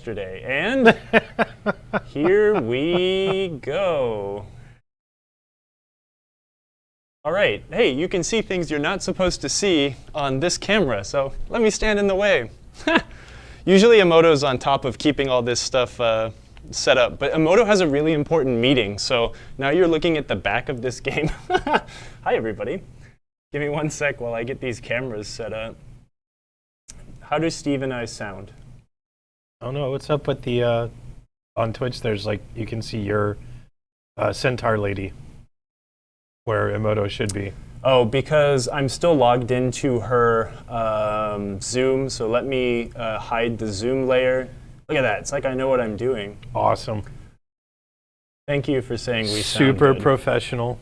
yesterday, and here we go. All right, hey, you can see things you're not supposed to see on this camera, so let me stand in the way. Usually Emoto's on top of keeping all this stuff set up, but Emoto has a really important meeting, so now you're looking at the back of this game. Hi, everybody. Give me 1 sec while I get these cameras set up. How do Steve and I sound? I don't know. What's up with the, on Twitch, there's like, you can see your centaur lady where Emoto should be. Oh, because I'm still logged into her Zoom, so let me hide the Zoom layer. Look at that. It's like I know what I'm doing. Awesome. Thank you for saying we sound super good. Professional.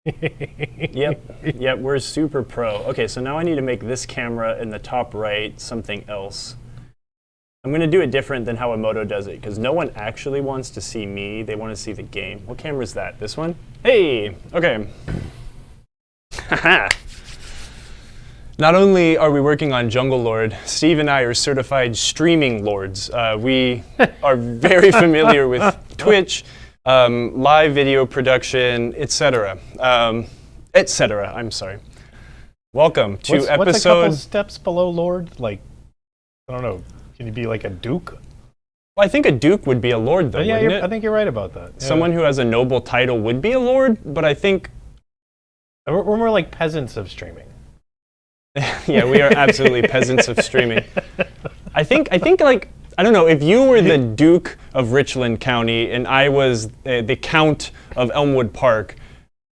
Yep, we're super pro. Okay, so now I need to make this camera in the top right something else. I'm going to do it different than how Emoto does it, because no one actually wants to see me. They want to see the game. What camera is that? This one? Hey! Okay. Haha! Not only are we working on Jungle Lord, Steve and I are certified streaming lords. We are very familiar with Twitch, live video production, etc. I'm sorry. Welcome to episode... What's a couple steps below Lord? Like, I don't know. Can you be like a duke? Well, I think a duke would be a lord, though, wouldn't it? I think you're right about that. Yeah. Someone who has a noble title would be a lord, but I think... We're more like peasants of streaming. Yeah, we are absolutely peasants of streaming. I think like, I don't know, if you were the Duke of Richland County and I was the Count of Elmwood Park,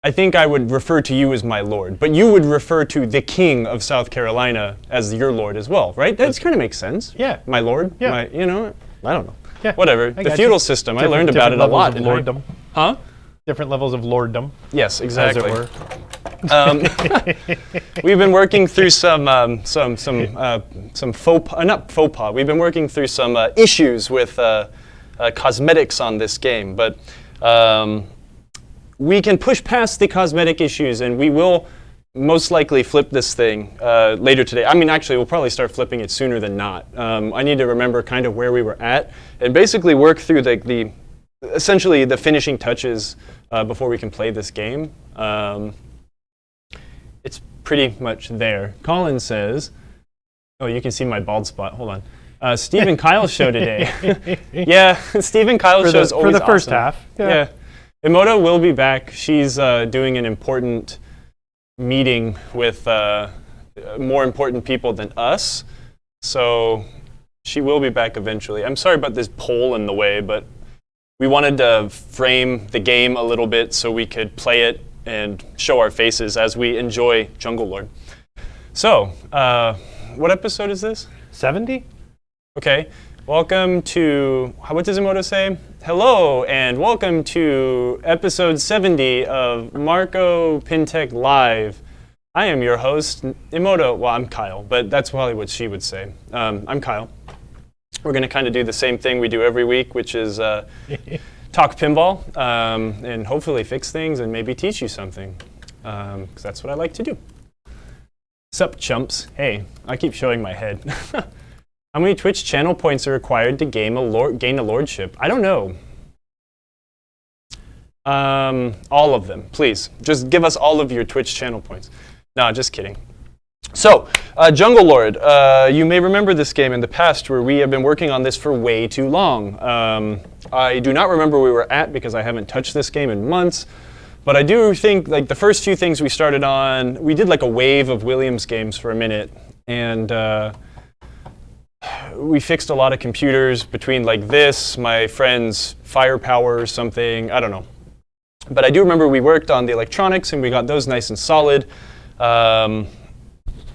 I think I would refer to you as my lord, but you would refer to the King of South Carolina as your lord as well, right? That kind of makes sense. Yeah. My lord? Yeah. I don't know. Yeah. Whatever. The feudal system, I learned about it a lot. Lorddom. Huh? Different levels of lorddom. Yes, exactly. As it were. We've been working through some not faux pas. We've been working through some issues with cosmetics on this game, but we can push past the cosmetic issues, and we will most likely flip this thing later today. I mean, actually, we'll probably start flipping it sooner than not. I need to remember kind of where we were at, and basically work through essentially the finishing touches before we can play this game. It's pretty much there. Colin says, oh, you can see my bald spot. Hold on. Steve and Kyle's show today. Yeah, Steve and Kyle's show is always for the first awesome. half. Yeah. Emoto will be back. She's doing an important meeting with more important people than us. So she will be back eventually. I'm sorry about this pole in the way, but we wanted to frame the game a little bit so we could play it and show our faces as we enjoy Jungle Lord. So, what episode is this? 70? Okay. Welcome to, what does Emoto say? Hello, and welcome to episode 70 of Marco PinTech Live. I am your host, Emoto. Well, I'm Kyle, but that's probably what she would say. I'm Kyle. We're going to kind of do the same thing we do every week, which is talk pinball and hopefully fix things and maybe teach you something, because that's what I like to do. Sup, chumps? Hey, I keep showing my head. How many Twitch channel points are required to gain a lordship? I don't know. All of them, please. Just give us all of your Twitch channel points. No, just kidding. So, Jungle Lord, you may remember this game in the past where we have been working on this for way too long. I do not remember where we were at because I haven't touched this game in months, but I do think like the first few things we started on, we did like a wave of Williams games for a minute, and we fixed a lot of computers between like this, my friend's firepower or something, I don't know. But I do remember we worked on the electronics and we got those nice and solid. And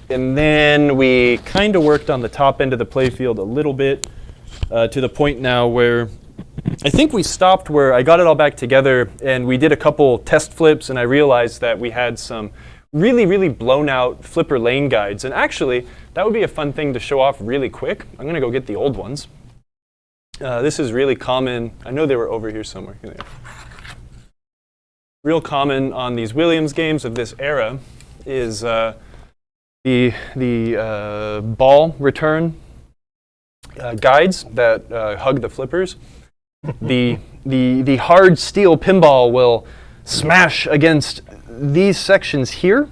then we kind of worked on the top end of the playfield a little bit to the point now where I think we stopped where I got it all back together and we did a couple test flips and I realized that we had some really, really blown out flipper lane guides. And actually, that would be a fun thing to show off really quick. I'm going to go get the old ones. This is really common. I know they were over here somewhere. Here they are. Real common on these Williams games of this era is the ball return guides that hug the flippers, the hard steel pinball will smash against these sections here,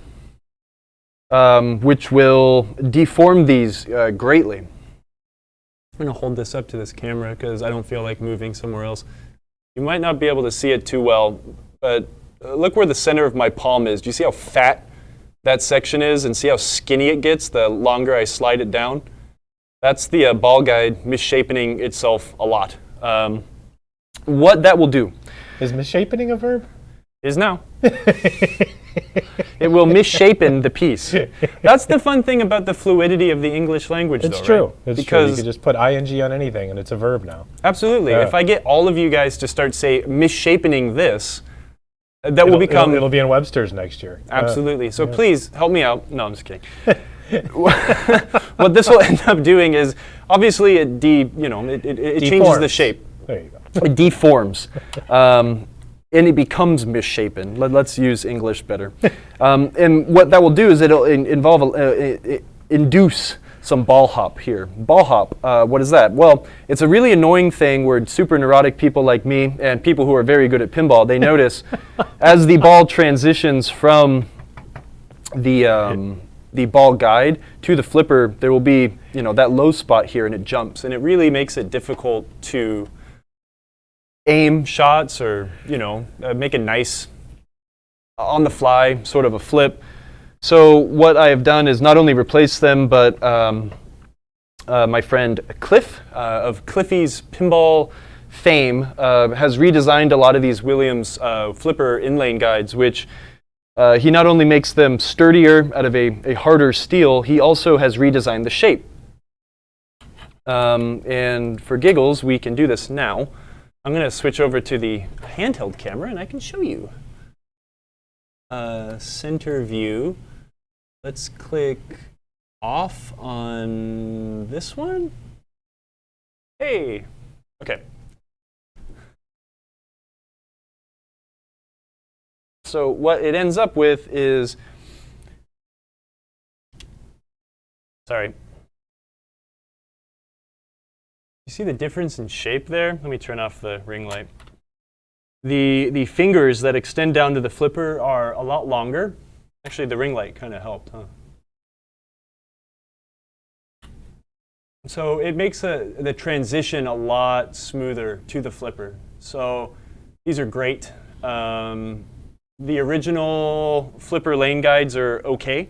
which will deform these greatly. I'm going to hold this up to this camera because I don't feel like moving somewhere else. You might not be able to see it too well, but look where the center of my palm is. Do you see how fat that section is and see how skinny it gets the longer I slide it down? That's the ball guide misshapening itself a lot. What that will do Is misshapening a verb? is now. It will misshapen the piece. That's the fun thing about the fluidity of the English language, It's though, true. right? It's Because true. You could just put ing on anything and it's a verb now. absolutely, Yeah. if I get all of you guys to start say misshapening this, that will become It'll be in Webster's next year. absolutely. So please help me out. No, I'm just kidding. What this will end up doing is obviously it changes the shape. There you go. It deforms. And it becomes misshapen. Let's use English better. And what that will do is it'll induce some ball hop here. Ball hop, what is that? Well, it's a really annoying thing where super neurotic people like me and people who are very good at pinball, they notice as the ball transitions from the ball guide to the flipper, there will be that low spot here and it jumps. And it really makes it difficult to aim shots or make a nice on the fly sort of a flip. So what I have done is not only replace them, but my friend Cliff of Cliffy's Pinball fame has redesigned a lot of these Williams flipper inlane guides, which he not only makes them sturdier out of a harder steel, he also has redesigned the shape. And for giggles, we can do this now. I'm going to switch over to the handheld camera and I can show you. Center view. Let's click off on this one. Hey, okay. So what it ends up with is, sorry. You see the difference in shape there? Let me turn off the ring light. The fingers that extend down to the flipper are a lot longer. Actually, the ring light kind of helped, huh? So it makes the transition a lot smoother to the flipper. So these are great. The original flipper lane guides are okay,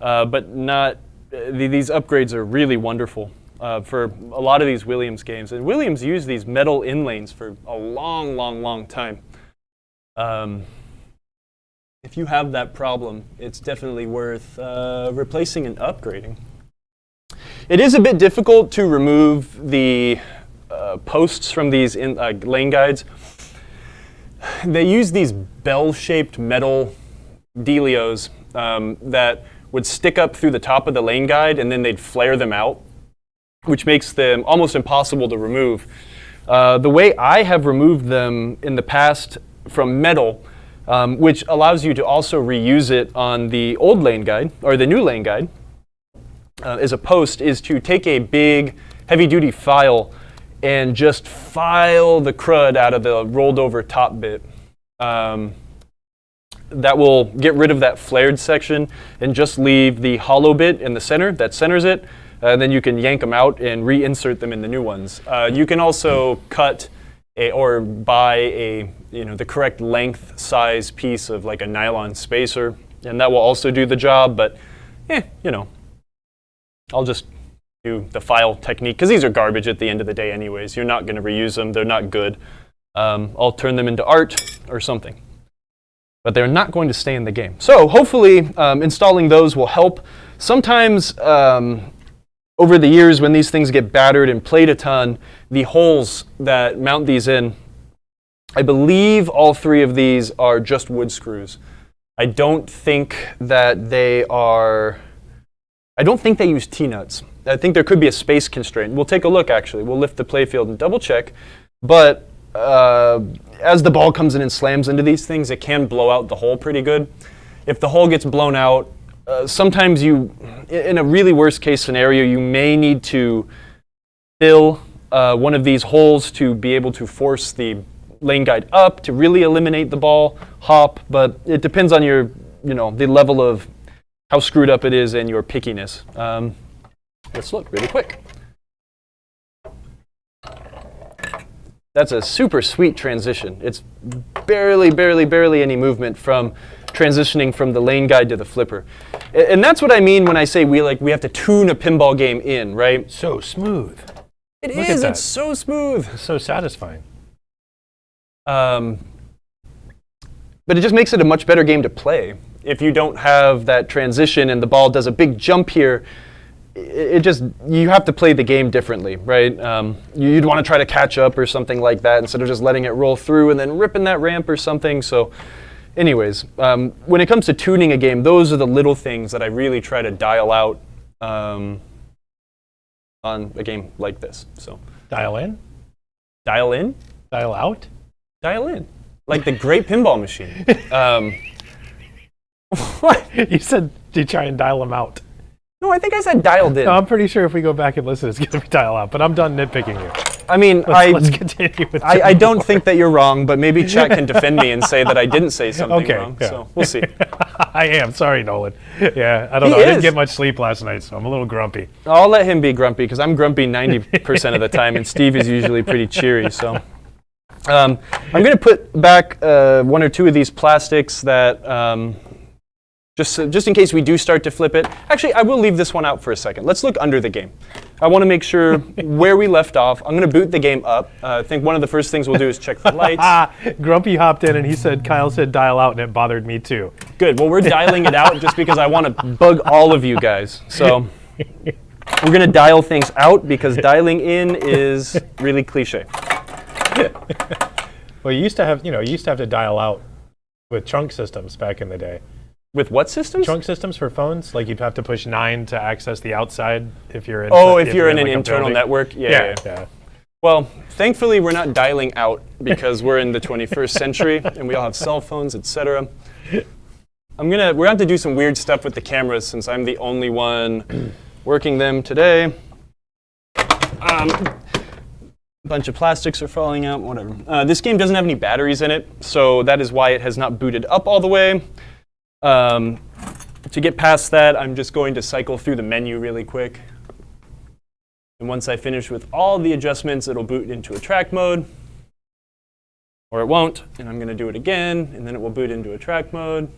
but not. These upgrades are really wonderful. For a lot of these Williams games. And Williams used these metal inlanes for a long, long, long time. If you have that problem, it's definitely worth replacing and upgrading. It is a bit difficult to remove the posts from these lane guides. They use these bell-shaped metal dealios that would stick up through the top of the lane guide and then they'd flare them out, which makes them almost impossible to remove. The way I have removed them in the past from metal, which allows you to also reuse it on the old lane guide, or the new lane guide, as a post, is to take a big, heavy-duty file and just file the crud out of the rolled over top bit. That will get rid of that flared section and just leave the hollow bit in the center that centers it. And then you can yank them out and reinsert them in the new ones. You can also cut or buy the correct length size piece of like a nylon spacer, and that will also do the job. But I'll just do the file technique because these are garbage at the end of the day anyways. You're not going to reuse them. They're not good. I'll turn them into art or something. But they're not going to stay in the game. So hopefully installing those will help. Sometimes over the years, when these things get battered and played a ton, the holes that mount these in, I believe all three of these are just wood screws. I don't think that they use T-nuts. I think there could be a space constraint. We'll take a look, actually. We'll lift the playfield and double check. But as the ball comes in and slams into these things, it can blow out the hole pretty good. If the hole gets blown out, sometimes in a really worst case scenario, you may need to fill one of these holes to be able to force the lane guide up to really eliminate the ball hop, but it depends on your, the level of how screwed up it is and your pickiness. Let's look really quick. That's a super sweet transition. It's barely any movement from transitioning from the lane guide to the flipper. And that's what I mean when I say we have to tune a pinball game in, right? So smooth. It is, it's so smooth. It's so satisfying. But it just makes it a much better game to play. If you don't have that transition and the ball does a big jump here, you have to play the game differently, right? You'd want to try to catch up or something like that instead of just letting it roll through and then ripping that ramp or something. So anyways, when it comes to tuning a game, those are the little things that I really try to dial out on a game like this. So Dial in? Dial in? Dial out? Dial in. Like the great pinball machine. What? You said you try and dial them out. No, I think I said dialed in. No, I'm pretty sure if we go back and listen, it's going to be dial out, but I'm done nitpicking you. I mean, Let's continue with I don't think that you're wrong, but maybe chat can defend me and say that I didn't say something wrong. Yeah. So we'll see. I am. Sorry, Nolan. Yeah, I don't know. I didn't get much sleep last night, so I'm a little grumpy. I'll let him be grumpy because I'm grumpy 90% of the time, and Steve is usually pretty cheery. So I'm going to put back one or two of these plastics that just in case we do start to flip it. Actually, I will leave this one out for a second. Let's look under the game. I want to make sure where we left off. I'm going to boot the game up. I think one of the first things we'll do is check the lights. Grumpy hopped in and Kyle said dial out, and it bothered me too. Good. Well, we're dialing it out just because I want to bug all of you guys. So we're going to dial things out because dialing in is really cliche. Well, you used to have to dial out with trunk systems back in the day. With what systems? Trunk systems for phones. Like you'd have to push 9 to access the outside if you're in. If you're in an internal network. Yeah. Well, thankfully we're not dialing out because we're in the 21st century and we all have cell phones, etc. We're going to have to do some weird stuff with the cameras since I'm the only one working them today. A bunch of plastics are falling out, whatever. This game doesn't have any batteries in it, so that is why it has not booted up all the way. To get past that, I'm just going to cycle through the menu really quick. And once I finish with all the adjustments, it'll boot into a track mode. Or it won't, and I'm going to do it again, and then it will boot into a track mode.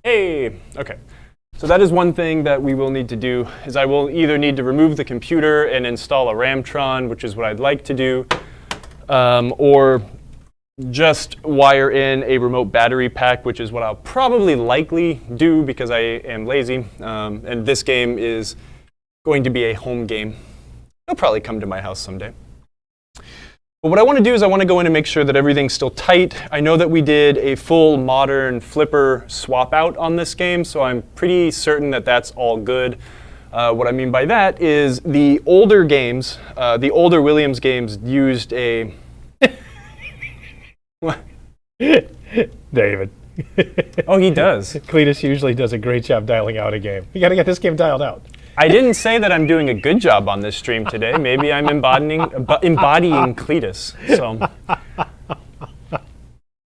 Hey! Okay. So that is one thing that we will need to do, is I will either need to remove the computer and install a Ramtron, which is what I'd like to do, or just wire in a remote battery pack, which is what I'll probably likely do because I am lazy. And this game is going to be a home game. It'll probably come to my house someday. But what I want to do is I want to go in and make sure that everything's still tight. I know that we did a full modern flipper swap out on this game, so I'm pretty certain that that's all good. What I mean by that is the older games, the older Williams games used a... What? David. Oh, he does. Cletus usually does a great job dialing out a game. You got to get this game dialed out. I didn't say that I'm doing a good job on this stream today. Maybe I'm embodying Cletus. So,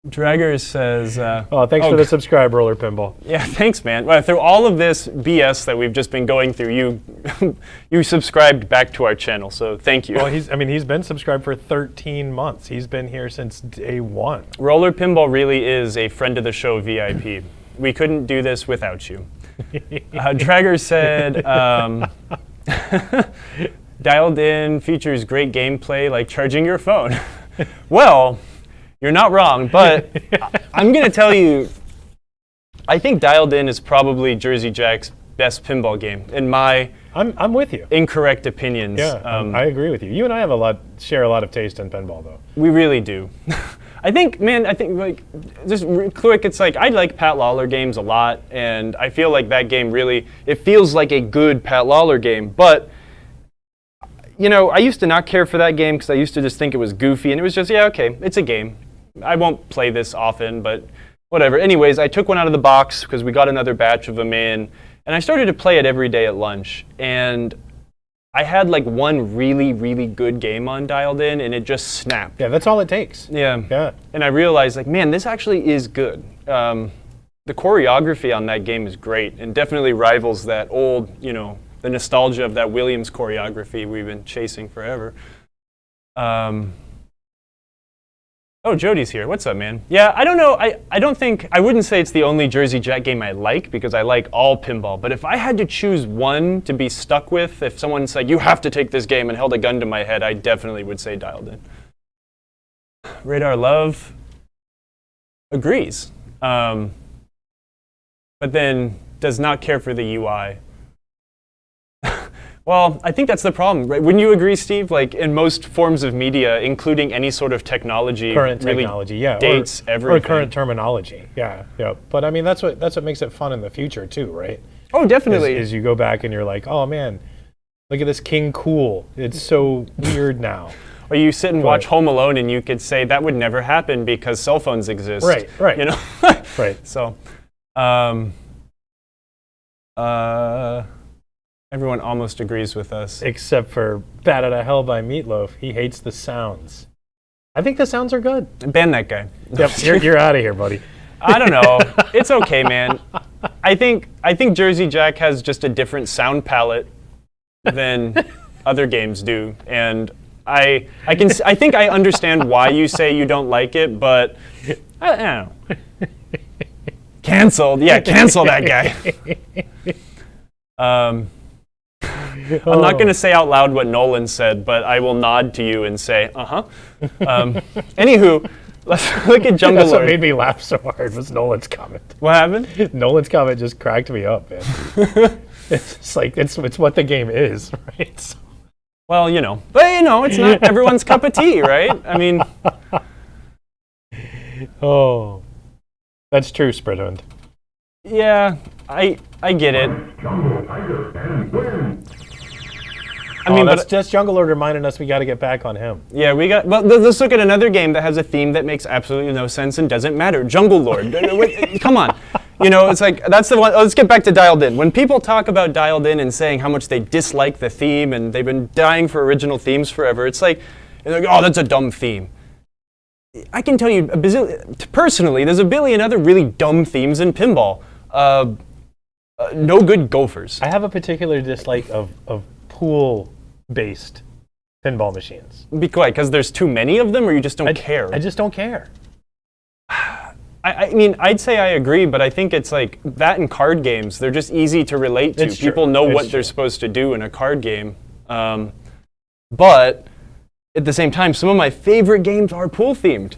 Dragger says... thanks for the subscribe, Roller Pinball. Yeah, thanks, man. Well, through all of this BS that we've just been going through, you subscribed back to our channel, so thank you. Well, he's been subscribed for 13 months. He's been here since day one. Roller Pinball really is a friend of the show VIP. We couldn't do this without you. Dragger said, dialed in features great gameplay like charging your phone. Well... You're not wrong, but I'm going to tell you, I think Dialed In is probably Jersey Jack's best pinball game, in my I'm with you. Incorrect opinions. Yeah, I agree with you. You and I share a lot of taste in pinball, though. We really do. I think like, just quick, it's like, I like Pat Lawler games a lot, and I feel like that game really, it feels like a good Pat Lawler game, but I used to not care for that game because I used to just think it was goofy, and it was just, yeah, okay, it's a game. I won't play this often, but whatever. Anyways, I took one out of the box because we got another batch of them in, And I started to play it every day at lunch, and I had like one really, really good game on Dialed In, and it just snapped. Yeah, that's all it takes. Yeah. Yeah. And I realized, like, man, this actually is good. The choreography on that game is great, and definitely rivals that old, you know, the nostalgia of that Williams choreography we've been chasing forever. Oh, Jody's here. What's up, man? Yeah, I don't know. I wouldn't say it's the only Jersey Jack game I like, because I like all pinball. But if I had to choose one to be stuck with, if someone said, you have to take this game and held a gun to my head, I definitely would say Dialed In. Radar Love agrees, but then does not care for the UI. Well, I think that's the problem, right? Wouldn't you agree, Steve? Like, in most forms of media, including any sort of technology, Current really technology, yeah. dates everything. Or current terminology, yeah. But I mean, that's what makes it fun in the future too, right? Oh, definitely. Is you go back and you're like, oh man, look at this King Cool. It's so weird now. Or you sit and watch Home Alone, and you could say that would never happen because cell phones exist. Right. You know. Right. So, everyone almost agrees with us. Except for Bat Outta Hell by Meatloaf. He hates the sounds. I think the sounds are good. Ban that guy. Yep, you're out of here, buddy. I don't know. It's okay, man. I think Jersey Jack has just a different sound palette than other games do, and I think I understand why you say you don't like it, but I don't know. Canceled. Yeah, cancel that guy. I'm not going to say out loud what Nolan said, but I will nod to you and say, Anywho, let's look at Jungle That's Lord. what made me laugh so hard was Nolan's comment. What happened? Nolan's comment just cracked me up, man. It's just like, it's what the game is, right? So. Well, you know, but you know, it's not everyone's cup of tea, right? I mean. Oh, that's true, Spreadhund. Yeah, I get it. I mean, that's Jungle Lord reminding us we got to get back on him. Yeah, we got. Well, let's look at another game that has a theme that makes absolutely no sense and doesn't matter. Jungle Lord. Come on. You know, it's like, that's the one. Let's get back to Dialed In. When people talk about Dialed In and saying how much they dislike the theme and they've been dying for original themes forever, it's like, oh, that's a dumb theme. I can tell you, personally, there's a billion other really dumb themes in pinball. No good gophers. I have a particular dislike of pool-based pinball machines. Because there's too many of them, or you just don't care? I just don't care. I mean, I'd say I agree, but I think it's like that in card games. They're just easy to relate to. People know what they're supposed to do in a card game. But at the same time, some of my favorite games are pool-themed.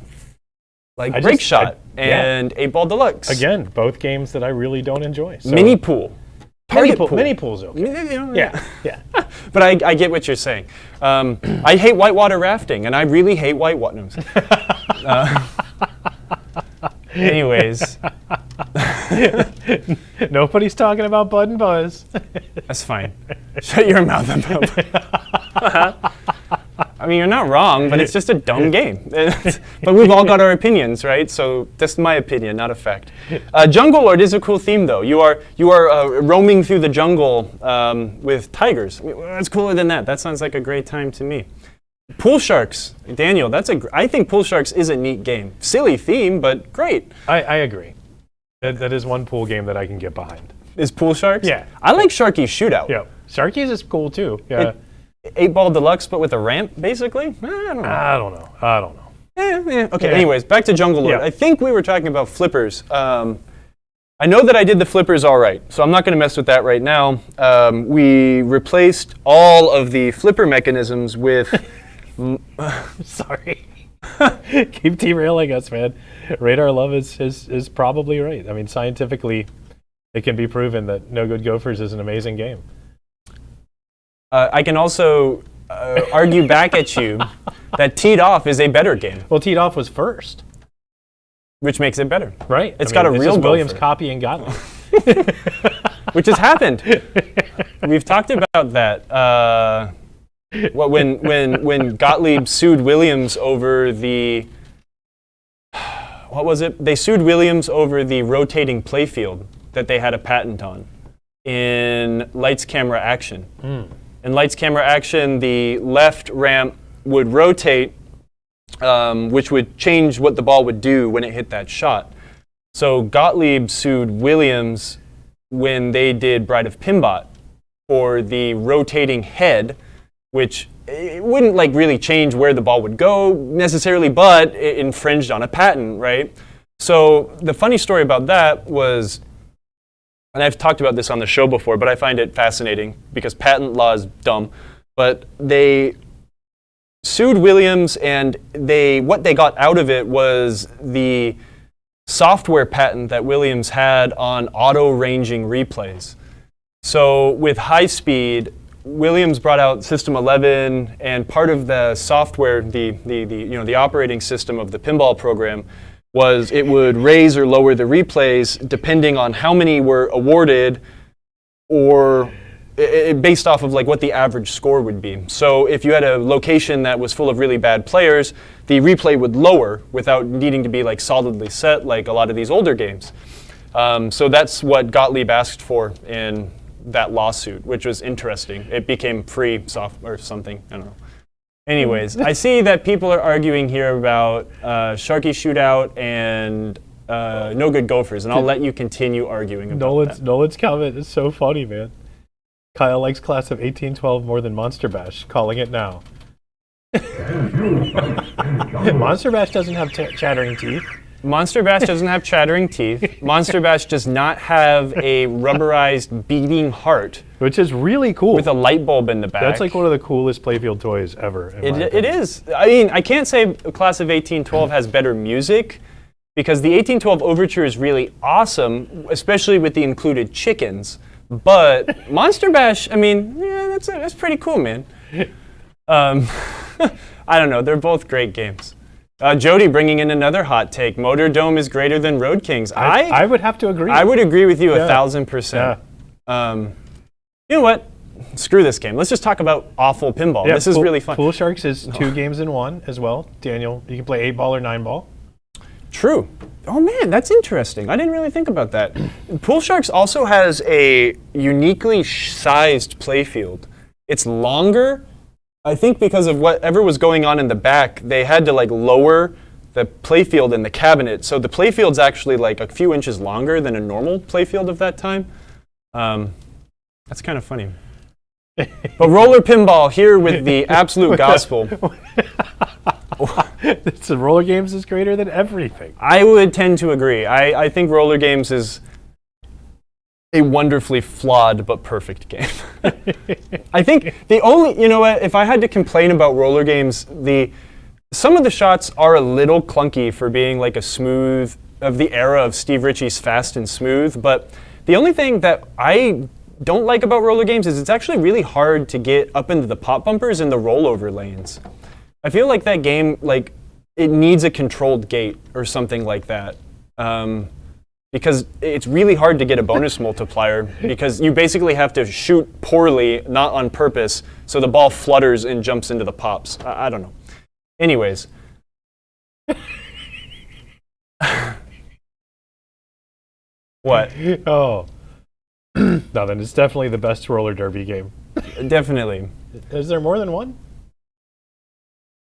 Like Break Shot and 8-Ball Deluxe. Again, both games that I really don't enjoy. So. Mini Pool. Mini Pool's okay. Yeah. But I get what you're saying. I hate whitewater rafting, and I really hate whitewater. Anyways. Nobody's talking about Bud and Buzz. That's fine. Shut your mouth about it. I mean, you're not wrong, but it's just a dumb game. But we've all got our opinions, right? So that's my opinion, not a fact. Jungle Lord is a cool theme, though. You are roaming through the jungle with tigers. I mean, what's cooler than that? That sounds like a great time to me. Pool Sharks, Daniel. I think Pool Sharks is a neat game. Silly theme, but great. I agree. That is one pool game that I can get behind. Is Pool Sharks? Yeah. I like Sharky's Shootout. Yeah. Sharky's is cool too. Yeah. 8-Ball Deluxe, but with a ramp, basically? I don't know. Okay, anyways, back to Jungle Lord. Yeah. I think we were talking about flippers. I know that I did the flippers all right, so I'm not going to mess with that right now. We replaced all of the flipper mechanisms with... Sorry. Keep derailing us, man. Radar Love is probably right. I mean, scientifically, it can be proven that No Good Gophers is an amazing game. I can also argue back at you that Teed Off is a better game. Well, Teed Off was first. Which makes it better. Right. It's got a real Williams copy and Gottlieb. Which has happened. We've talked about that. When Gottlieb sued Williams over the... What was it? They sued Williams over the rotating playfield that they had a patent on. in Lights, Camera, Action. In Lights, Camera, Action, the left ramp would rotate, which would change what the ball would do when it hit that shot. So Gottlieb sued Williams when they did Bride of Pinbot for the rotating head, which it wouldn't like really change where the ball would go necessarily, but it infringed on a patent, right? So the funny story about that was, and I've talked about this on the show before, but I find it fascinating because patent law is dumb. But they sued Williams, and what they got out of it was the software patent that Williams had on auto-ranging replays. So with high speed, Williams brought out System 11, and part of the software, the operating system of the pinball program, was it would raise or lower the replays depending on how many were awarded, or based off of like what the average score would be. So if you had a location that was full of really bad players, the replay would lower without needing to be like solidly set like a lot of these older games. So that's what Gottlieb asked for in that lawsuit, which was interesting. It became free software or something, I don't know. Anyways, I see that people are arguing here about Sharky Shootout and No Good Gophers, and I'll let you continue arguing about that. Nolan's comment is so funny, man. Kyle likes Class of 1812 more than Monster Bash, calling it now. Monster Bash doesn't have chattering teeth. Monster Bash doesn't have chattering teeth. Monster Bash does not have a rubberized beating heart. Which is really cool. With a light bulb in the back. That's like one of the coolest playfield toys ever. It is. I mean, I can't say Class of 1812 has better music, because the 1812 Overture is really awesome, especially with the included chickens. But Monster Bash, I mean, yeah, that's pretty cool, man. I don't know. They're both great games. Jody bringing in another hot take. Motor Dome is greater than Road Kings. I would have to agree. I would agree with you 1,000%. Yeah. You know what? Screw this game. Let's just talk about awful pinball. Yeah, this is really fun. Pool Sharks is 2 games in 1 as well. Daniel, you can play 8-ball or 9-ball. True. Oh man, that's interesting. I didn't really think about that. Pool Sharks also has a uniquely sized playfield. It's longer. I think because of whatever was going on in the back, they had to like lower the playfield in the cabinet. So the playfield's actually like a few inches longer than a normal playfield of that time. That's kind of funny. But roller pinball here with the absolute gospel. So roller games is greater than everything. I would tend to agree. I think roller games is a wonderfully flawed but perfect game. I think the only, you know what, if I had to complain about roller games, some of the shots are a little clunky for being like a smooth, of the era of Steve Ritchie's Fast and Smooth, but the only thing that I don't like about roller games is it's actually really hard to get up into the pop bumpers and the rollover lanes. I feel like that game, like, it needs a controlled gate or something like that. Because it's really hard to get a bonus multiplier because you basically have to shoot poorly, not on purpose, so the ball flutters and jumps into the pops. I don't know. Anyways. What? Oh. No, then it's definitely the best roller derby game. Definitely. Is there more than one?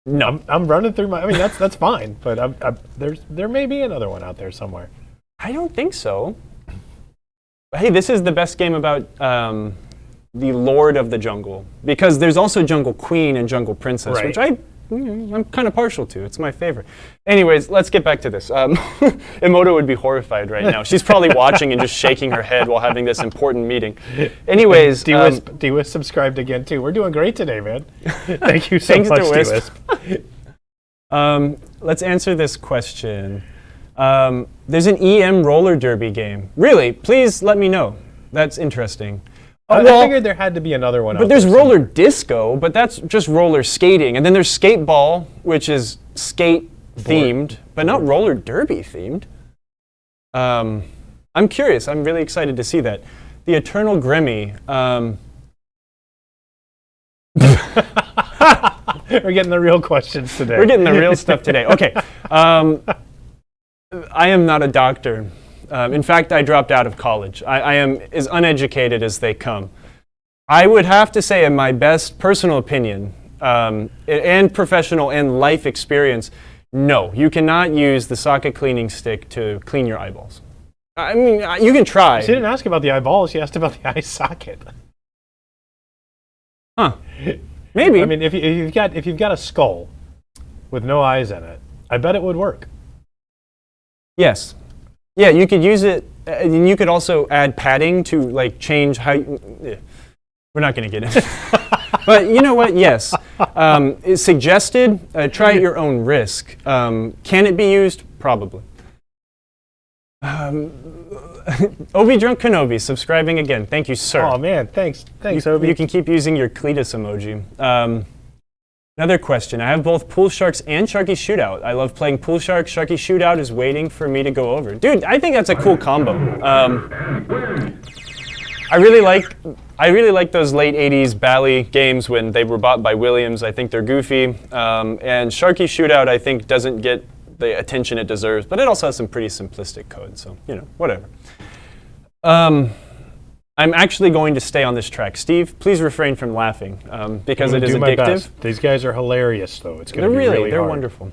No. I'm running through my, I mean, that's fine, but there may be another one out there somewhere. I don't think so. Hey, this is the best game about the Lord of the Jungle, because there's also Jungle Queen and Jungle Princess, right, which I'm kind of partial to. It's my favorite. Anyways, let's get back to this. Emoto would be horrified right now. She's probably watching and just shaking her head while having this important meeting. Anyways, D-Wisp subscribed again too. We're doing great today, man. Thank you so much, D-Wisp. Let's answer this question. There's an EM roller derby game. Really? Please let me know. That's interesting. I figured there had to be another one. But there's roller disco, but that's just roller skating. And then there's skateball, which is skate themed, but not roller derby themed. I'm curious. I'm really excited to see that. The Eternal Grimmy. We're getting the real questions today. We're getting the real stuff today. Okay. I am not a doctor. In fact, I dropped out of college. I am as uneducated as they come. I would have to say, in my best personal opinion, and professional and life experience, no, you cannot use the socket cleaning stick to clean your eyeballs. I mean, you can try. She didn't ask about the eyeballs, she asked about the eye socket. Huh. Maybe. I mean, if you've got a skull with no eyes in it, I bet it would work. Yes. Yeah, you could use it, and you could also add padding to like change how. We're not going to get into it. But you know what? Yes. It's suggested. Try at your own risk. Can it be used? Probably. Obi Drunk Kenobi, subscribing again. Thank you, sir. Oh, man. Thanks, Obi. You can keep using your Cletus emoji. Another question. I have both Pool Sharks and Sharky Shootout. I love playing Pool Sharks. Sharky Shootout is waiting for me to go over. Dude, I think that's a cool combo. I really like those late 80s Bally games when they were bought by Williams. I think they're goofy. And Sharky Shootout, I think, doesn't get the attention it deserves, but it also has some pretty simplistic code, so, you know, whatever. I'm actually going to stay on this track. Steve, please refrain from laughing, because it is addictive. These guys are hilarious, though. It's going to be really they're hard. Wonderful.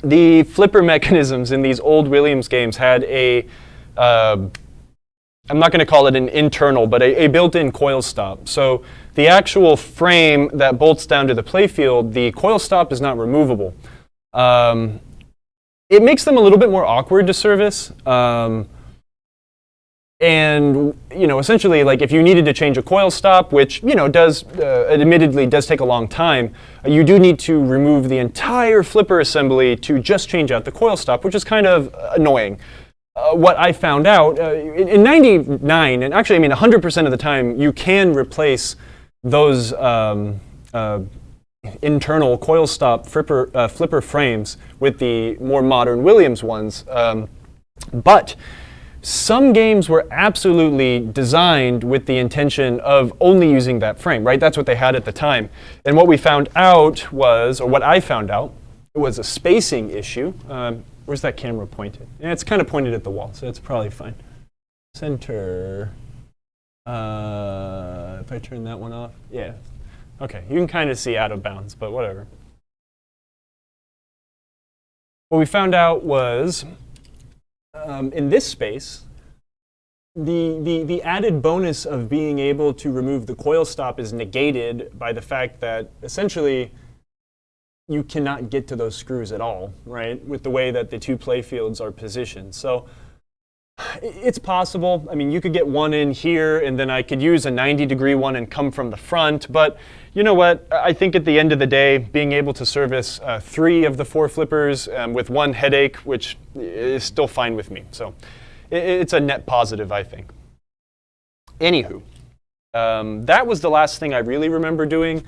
The flipper mechanisms in these old Williams games had a I'm not going to call it an internal, but a built-in coil stop. So the actual frame that bolts down to the playfield, the coil stop is not removable. It makes them a little bit more awkward to service. And, you know, essentially, like if you needed to change a coil stop, which, you know, admittedly does take a long time, you do need to remove the entire flipper assembly to just change out the coil stop, which is kind of annoying. What I found out, in 99, and actually, I mean, 100% of the time, you can replace those internal coil stop flipper frames with the more modern Williams ones. But some games were absolutely designed with the intention of only using that frame, right? That's what they had at the time. And what we found out was, or what I found out, was a spacing issue. Where's that camera pointed? Yeah, it's kind of pointed at the wall, so it's probably fine. Center. If I turn that one off, yeah. Okay, you can kind of see out of bounds, but whatever. What we found out was, in this space, the added bonus of being able to remove the coil stop is negated by the fact that essentially you cannot get to those screws at all, right, with the way that the two playfields are positioned. So it's possible. I mean, you could get one in here, and then I could use a 90-degree one and come from the front. But you know what? I think at the end of the day, being able to service 3 of the 4 flippers with one headache, which is still fine with me. So it's a net positive, I think. Anywho, that was the last thing I really remember doing.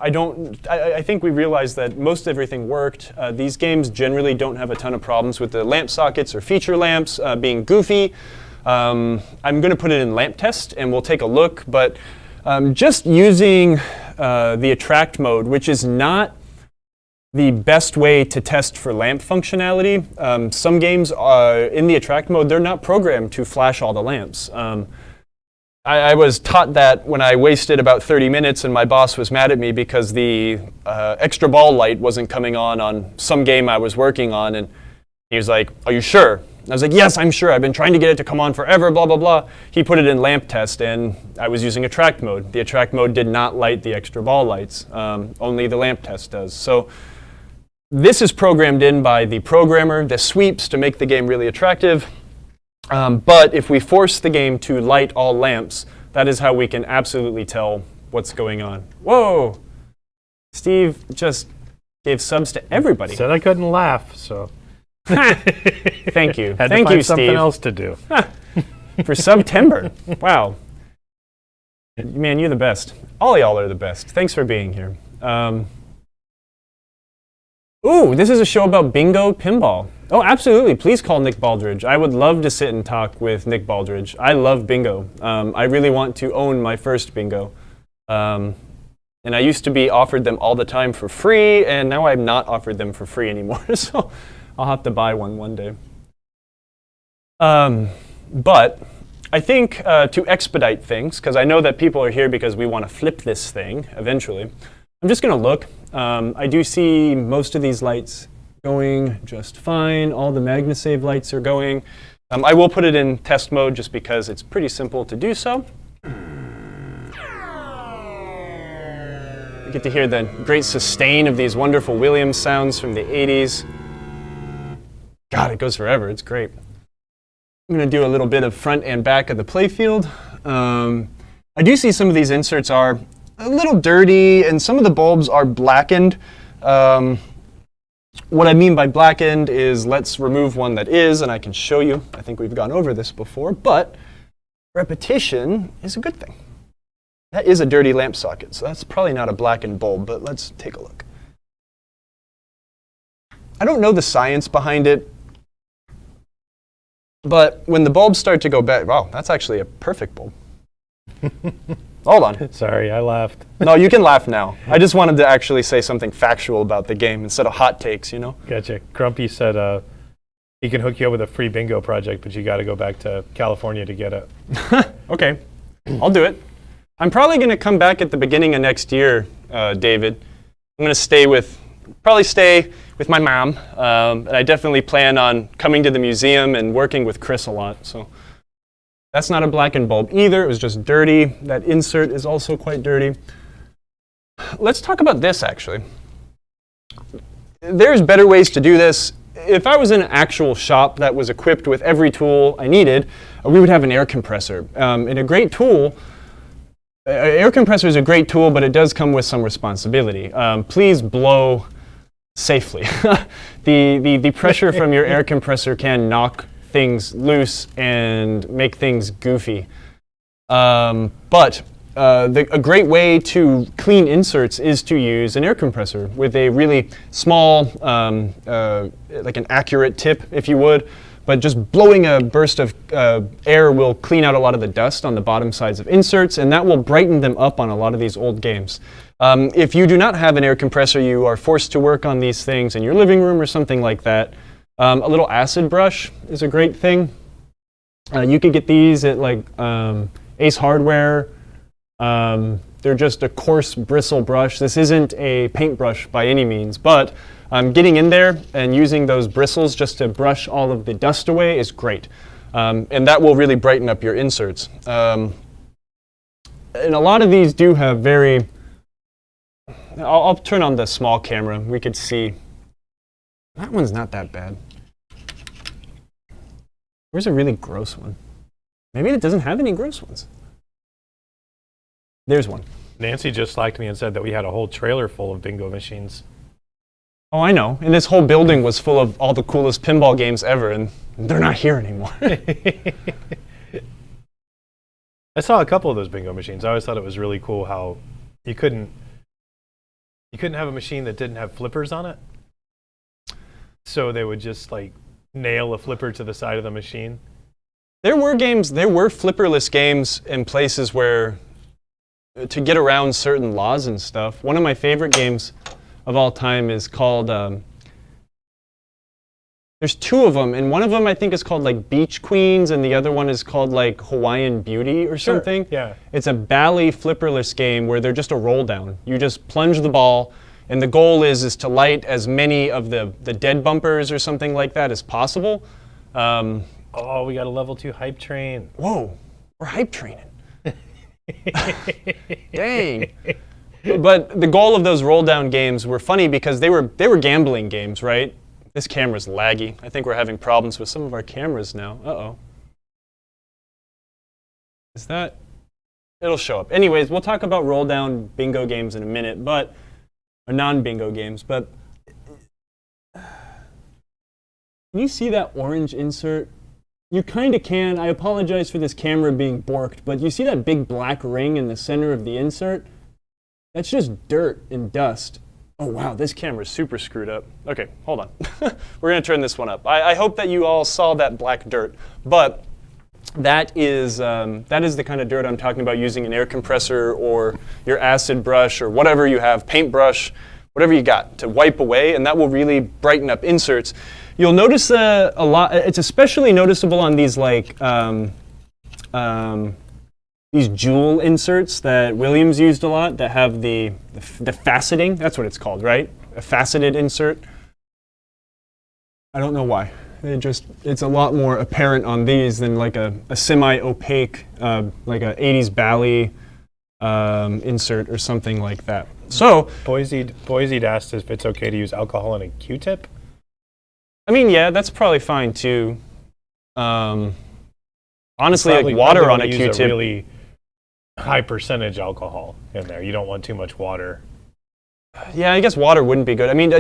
I think we realized that most everything worked. These games generally don't have a ton of problems with the lamp sockets or feature lamps being goofy. I'm going to put it in lamp test and we'll take a look, but just using the attract mode, which is not the best way to test for lamp functionality. Some games in the attract mode, they're not programmed to flash all the lamps. I was taught that when I wasted about 30 minutes and my boss was mad at me because the extra ball light wasn't coming on some game I was working on, and he was like, "Are you sure?" And I was like, "Yes, I'm sure. I've been trying to get it to come on forever, blah, blah, blah." He put it in lamp test, and I was using attract mode. The attract mode did not light the extra ball lights. Only the lamp test does. So this is programmed in by the programmer, the sweeps, to make the game really attractive. But if we force the game to light all lamps, that is how we can absolutely tell what's going on. Whoa! Steve just gave subs to everybody. Said I couldn't laugh, so. Thank you. Had Thank to find you, something Steve. else to do. For September. Wow. Man, you're the best. All y'all are the best. Thanks for being here. Ooh, this is a show about bingo pinball. Oh, absolutely. Please call Nick Baldridge. I would love to sit and talk with Nick Baldridge. I love bingo. I really want to own my first bingo. And I used to be offered them all the time for free, and now I'm not offered them for free anymore. So I'll have to buy one day. But I think to expedite things, because I know that people are here because we want to flip this thing eventually, I'm just going to look. I do see most of these lights going just fine. All the MagnaSave lights are going. I will put it in test mode just because it's pretty simple to do so. You get to hear the great sustain of these wonderful Williams sounds from the 80s. God, it goes forever. It's great. I'm going to do a little bit of front and back of the playfield. I do see some of these inserts are a little dirty, and some of the bulbs are blackened. What I mean by blackened is, let's remove one that is, and I can show you. I think we've gone over this before, but repetition is a good thing. That is a dirty lamp socket, so that's probably not a blackened bulb, but let's take a look. I don't know the science behind it, but when the bulbs start to go bad, wow, that's actually a perfect bulb. Hold on. Sorry, I laughed. No, you can laugh now. I just wanted to actually say something factual about the game instead of hot takes, you know? Gotcha. Grumpy said he can hook you up with a free bingo project, but you got to go back to California to get it. Okay, I'll do it. I'm probably going to come back at the beginning of next year, David. I'm going to probably stay with my mom, and I definitely plan on coming to the museum and working with Chris a lot. So that's not a blackened bulb either. It was just dirty. That insert is also quite dirty. Let's talk about this, actually. There's better ways to do this. If I was in an actual shop that was equipped with every tool I needed, we would have an air compressor. And a great tool. Air compressor is a great tool, but it does come with some responsibility. Please blow safely. The pressure from your air compressor can knock things loose and make things goofy. But a great way to clean inserts is to use an air compressor with a really small, like an accurate tip, if you would. But just blowing a burst of air will clean out a lot of the dust on the bottom sides of inserts, and that will brighten them up on a lot of these old games. If you do not have an air compressor, you are forced to work on these things in your living room or something like that. A little acid brush is a great thing. You could get these at like Ace Hardware. They're just a coarse bristle brush. This isn't a paintbrush by any means, but getting in there and using those bristles just to brush all of the dust away is great. And that will really brighten up your inserts. And a lot of these do have very... I'll turn on the small camera. We could see. That one's not that bad. Where's a really gross one? Maybe it doesn't have any gross ones. There's one. Nancy just slacked me and said that we had a whole trailer full of bingo machines. Oh, I know. And this whole building was full of all the coolest pinball games ever, and they're not here anymore. I saw a couple of those bingo machines. I always thought it was really cool how you couldn't have a machine that didn't have flippers on it. So they would just like nail a flipper to the side of the machine. There were flipperless games in places where to get around certain laws and stuff. One of my favorite games of all time is called, there's two of them, and one of them I think is called like Beach Queens, and the other one is called like Hawaiian Beauty or something. Yeah. It's a bally flipperless game where they're just a roll down. You just plunge the ball, and the goal is to light as many of the dead bumpers or something like that as possible. Oh, we got a level 2 hype train. Whoa, we're hype training. Dang. But the goal of those roll-down games were funny because they were gambling games, right? This camera's laggy. I think we're having problems with some of our cameras now. Uh-oh. Is that? It'll show up. Anyways, we'll talk about roll-down bingo games in a minute, or non-bingo games, but can you see that orange insert? You kind of can. I apologize for this camera being borked, but you see that big black ring in the center of the insert? That's just dirt and dust. Oh wow, this camera's super screwed up. Okay, hold on. We're gonna turn this one up. I hope that you all saw that black dirt, but that is the kind of dirt I'm talking about using an air compressor or your acid brush or whatever you have, paintbrush, whatever you got to wipe away, and that will really brighten up inserts. You'll notice a lot. It's especially noticeable on these like these jewel inserts that Williams used a lot that have the faceting. That's what it's called, right? A faceted insert. I don't know why. It's a lot more apparent on these than like a semi-opaque, like a 80s Bally insert or something like that. So Boise asked if it's okay to use alcohol in a Q-tip. I mean, yeah, that's probably fine too. Honestly, Probably, like water on a use Q-tip. A really high percentage alcohol in there. You don't want too much water. Yeah, I guess water wouldn't be good. I mean,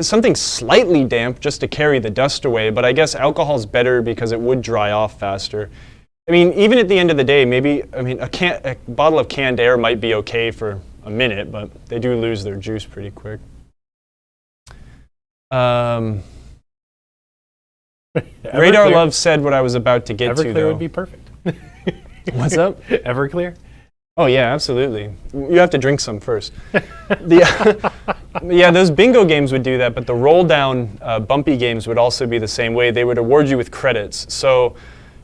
something slightly damp just to carry the dust away, but I guess alcohol's better because it would dry off faster. I mean, even at the end of the day, maybe, I mean, a bottle of canned air might be okay for a minute, but they do lose their juice pretty quick. Radar Love said what I was about to get to, though. Everclear would be perfect. What's up? Everclear? Oh yeah, absolutely. You have to drink some first. Yeah, those bingo games would do that, but the roll-down bumpy games would also be the same way. They would award you with credits. So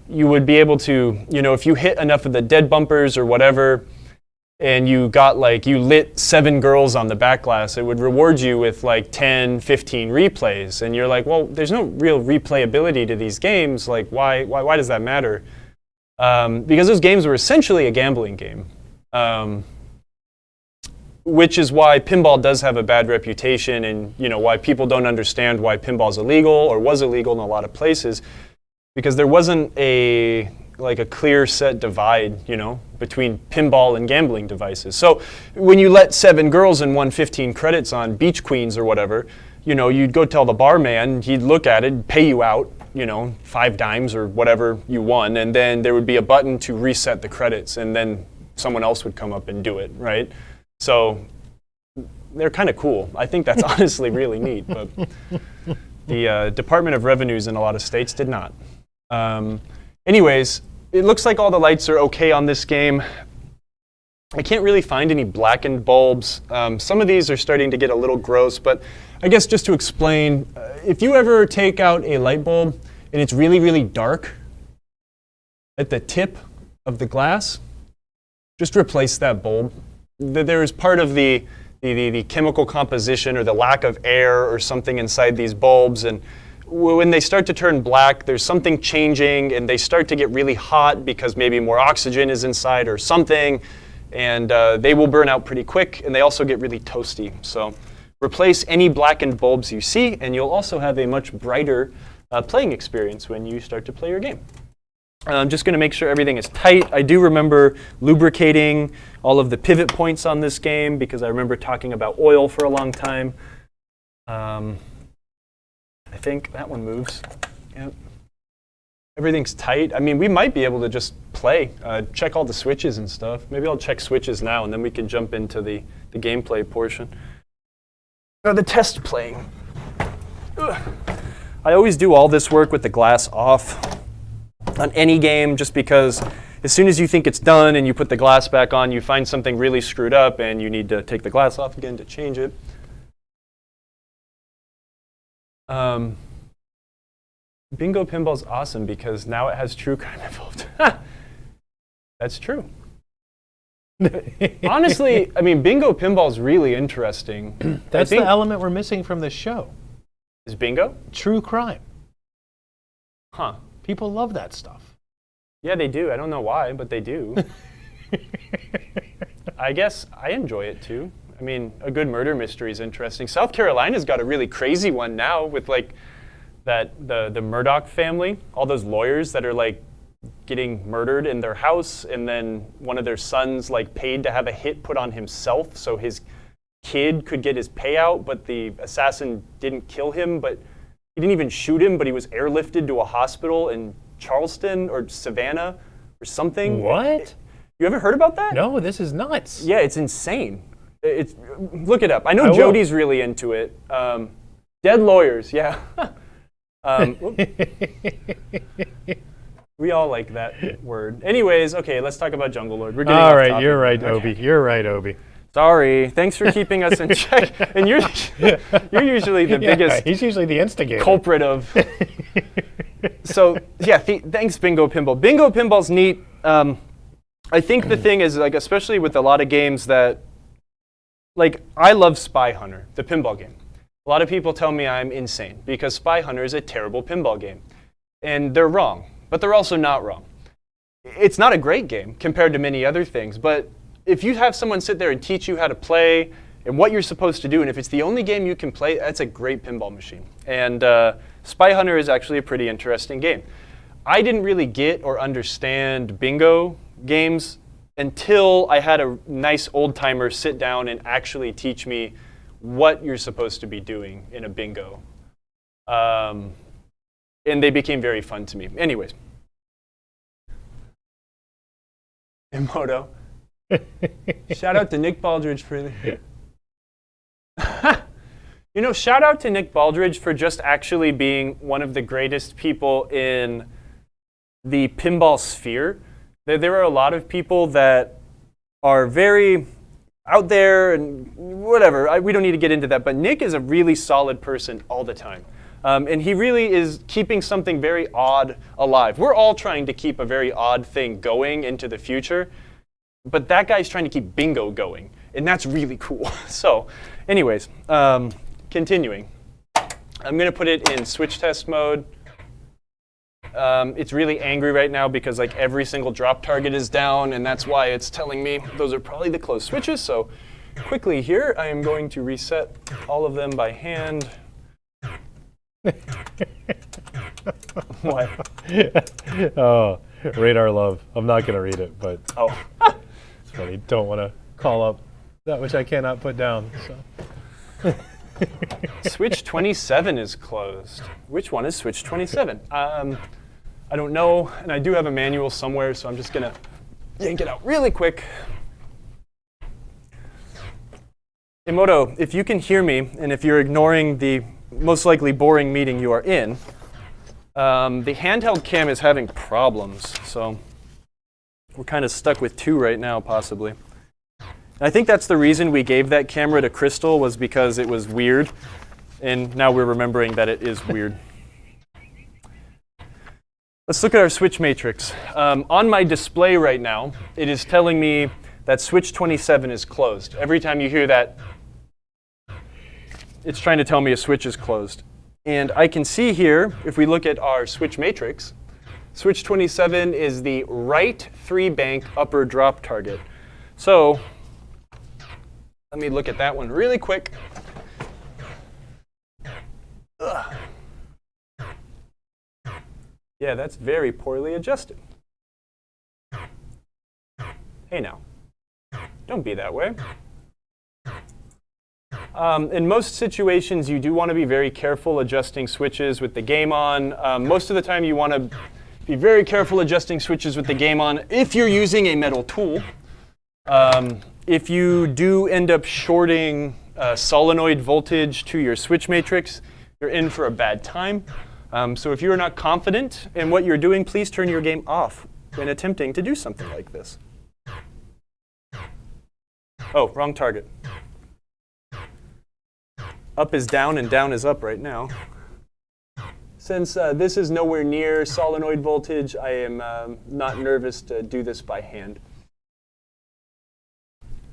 you would be able to, you know, if you hit enough of the dead bumpers or whatever, and you got like, you lit 7 girls on the back glass, it would reward you with like 10, 15 replays. And you're like, well, there's no real replayability to these games. Like, why does that matter? Because those games were essentially a gambling game. Which is why pinball does have a bad reputation, and you know why people don't understand why pinball's illegal or was illegal in a lot of places, because there wasn't a clear set divide, you know, between pinball and gambling devices. So when you let 7 girls and won 15 credits on Beach Queens or whatever, you know, you'd go tell the barman, he'd look at it, pay you out, you know, 5 dimes or whatever you won, and then there would be a button to reset the credits, and then someone else would come up and do it, right? So they're kind of cool. I think that's honestly really neat, but the Department of Revenues in a lot of states did not. Anyways, it looks like all the lights are okay on this game. I can't really find any blackened bulbs. Some of these are starting to get a little gross, but I guess just to explain, if you ever take out a light bulb and it's really, really dark at the tip of the glass, just replace that bulb. There is part of the chemical composition or the lack of air or something inside these bulbs, and when they start to turn black, there's something changing and they start to get really hot because maybe more oxygen is inside or something, and they will burn out pretty quick, and they also get really toasty. So replace any blackened bulbs you see, and you'll also have a much brighter playing experience when you start to play your game. I'm just going to make sure everything is tight. I do remember lubricating all of the pivot points on this game because I remember talking about oil for a long time. I think that one moves. Yep. Everything's tight. I mean, we might be able to just play, check all the switches and stuff. Maybe I'll check switches now, and then we can jump into the gameplay portion. The test playing. Ugh. I always do all this work with the glass off on any game, just because as soon as you think it's done and you put the glass back on, you find something really screwed up and you need to take the glass off again to change it. Bingo Pinball's awesome because now it has true crime involved. That's true. Honestly, I mean, Bingo Pinball's really interesting. That's the element we're missing from this show. Is bingo? True crime. Huh. People love that stuff. Yeah, they do. I don't know why, but they do. I guess I enjoy it too. I mean, a good murder mystery is interesting. South Carolina's got a really crazy one now with like the Murdoch family, all those lawyers that are like getting murdered in their house, and then one of their sons like paid to have a hit put on himself so his kid could get his payout, but the assassin didn't kill him, but he didn't even shoot him, but he was airlifted to a hospital in Charleston or Savannah or something. What? You ever heard about that? No, this is nuts. Yeah, it's insane. Look it up. I know Jody's really into it. Dead lawyers, yeah. We all like that word. Anyways, okay, let's talk about Jungle Lord. We're getting all off right, topic. you're right, Okay. Obi. You're right, Obi. Sorry. Thanks for keeping us in check. And you're usually the biggest He's usually the instigator. culprit of. So yeah, thanks Bingo Pinball. Bingo Pinball's neat. I think the thing is, like, especially with a lot of games that, like, I love Spy Hunter, the pinball game. A lot of people tell me I'm insane because Spy Hunter is a terrible pinball game. And they're wrong, but they're also not wrong. It's not a great game compared to many other things, but if you have someone sit there and teach you how to play and what you're supposed to do, and if it's the only game you can play, that's a great pinball machine. And Spy Hunter is actually a pretty interesting game. I didn't really get or understand bingo games until I had a nice old-timer sit down and actually teach me what you're supposed to be doing in a bingo. And they became very fun to me. Anyways. Emoto. Shout out to Nick Baldridge for the... You know, shout out to Nick Baldridge for just actually being one of the greatest people in the pinball sphere. There are a lot of people that are very out there and whatever. We don't need to get into that, but Nick is a really solid person all the time. And he really is keeping something very odd alive. We're all trying to keep a very odd thing going into the future, but that guy's trying to keep bingo going, and that's really cool. So anyways, continuing. I'm going to put it in switch test mode. It's really angry right now because like every single drop target is down, and that's why it's telling me those are probably the closed switches. So quickly here, I am going to reset all of them by hand. What? Oh, radar love. I'm not going to read it, but Oh. it's funny. Don't want to call up that which I cannot put down. So. Switch 27 is closed. Which one is switch 27? I don't know, and I do have a manual somewhere, so I'm just going to yank it out really quick. Emoto, if you can hear me, and if you're ignoring the most likely boring meeting you are in, the handheld cam is having problems, so we're kind of stuck with 2 right now, possibly. And I think that's the reason we gave that camera to Crystal, was because it was weird, and now we're remembering that it is weird. Let's look at our switch matrix. On my display right now, it is telling me that switch 27 is closed. Every time you hear that, it's trying to tell me a switch is closed. And I can see here, if we look at our switch matrix, switch 27 is the right 3-bank upper drop target. So let me look at that one really quick. Ugh. Yeah, that's very poorly adjusted. Hey now, don't be that way. In most situations, you do want to be very careful adjusting switches with the game on. Most of the time, you want to be very careful adjusting switches with the game on if you're using a metal tool. If you do end up shorting solenoid voltage to your switch matrix, you're in for a bad time. So if you're not confident in what you're doing, please turn your game off when attempting to do something like this. Oh, wrong target. Up is down and down is up right now. Since this is nowhere near solenoid voltage, I am not nervous to do this by hand.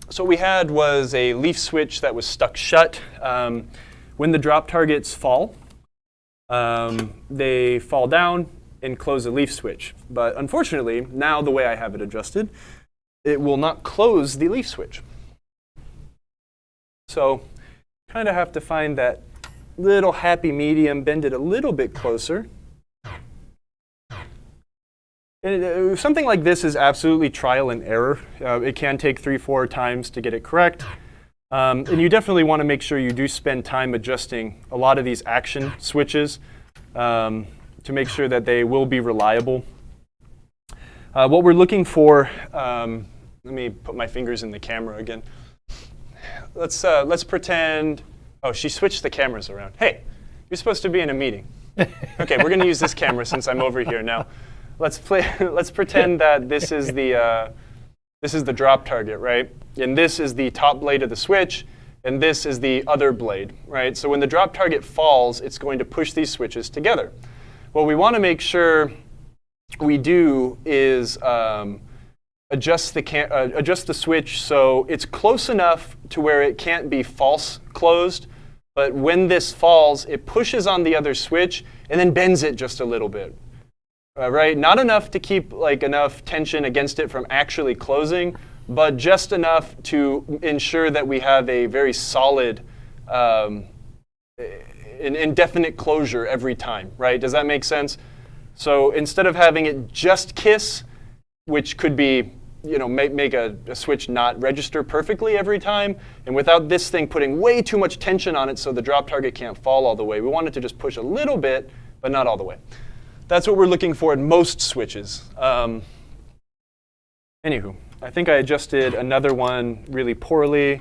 So what we had was a leaf switch that was stuck shut. When the drop targets fall, they fall down and close a leaf switch. But unfortunately, now the way I have it adjusted, it will not close the leaf switch. So kind of have to find that little happy medium, bend it a little bit closer. And something like this is absolutely trial and error. It can take 3-4 times to get it correct. And you definitely want to make sure you do spend time adjusting a lot of these action switches to make sure that they will be reliable. What we're looking for, let me put my fingers in the camera again. Let's pretend, oh, she switched the cameras around. Hey, you're supposed to be in a meeting. Okay, we're going to use this camera since I'm over here now. Let's pretend that this is the This is the drop target, right? And this is the top blade of the switch, and this is the other blade, right? So when the drop target falls, it's going to push these switches together. What we want to make sure we do is adjust the switch so it's close enough to where it can't be false closed, but when this falls, it pushes on the other switch and then bends it just a little bit. Right? Not enough to keep like enough tension against it from actually closing, but just enough to ensure that we have a very solid an indefinite closure every time, right? Does that make sense? So instead of having it just kiss, which could be, make a switch not register perfectly every time, and without this thing putting way too much tension on it so the drop target can't fall all the way, we want it to just push a little bit, but not all the way. That's what we're looking for in most switches. Anywho, I think I adjusted another one really poorly.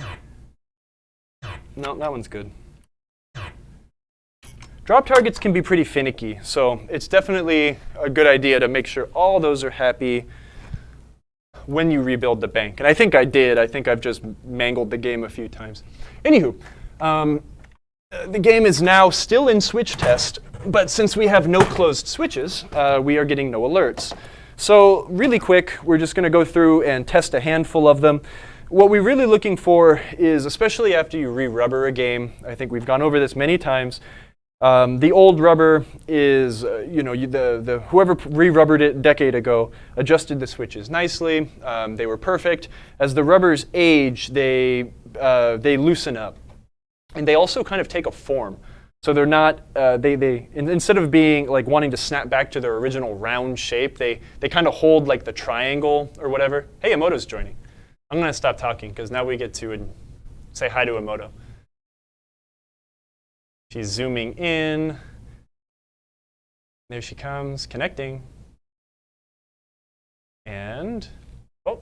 No, that one's good. Drop targets can be pretty finicky, so it's definitely a good idea to make sure all those are happy when you rebuild the bank. And I think I did. I think I've just mangled the game a few times. Anywho, the game is now still in switch test, but since we have no closed switches, we are getting no alerts. So really quick, we're just going to go through and test a handful of them. What we're really looking for is, especially after you re-rubber a game, I think we've gone over this many times, the old rubber is, whoever re-rubbered it a decade ago adjusted the switches nicely. They were perfect. As the rubbers age, they loosen up. And they also kind of take a form. So they're not, instead of being like wanting to snap back to their original round shape, they kind of hold like the triangle or whatever. Hey, Emoto's joining. I'm going to stop talking because now we get to say hi to Emoto. She's zooming in. There she comes, connecting. And, oh.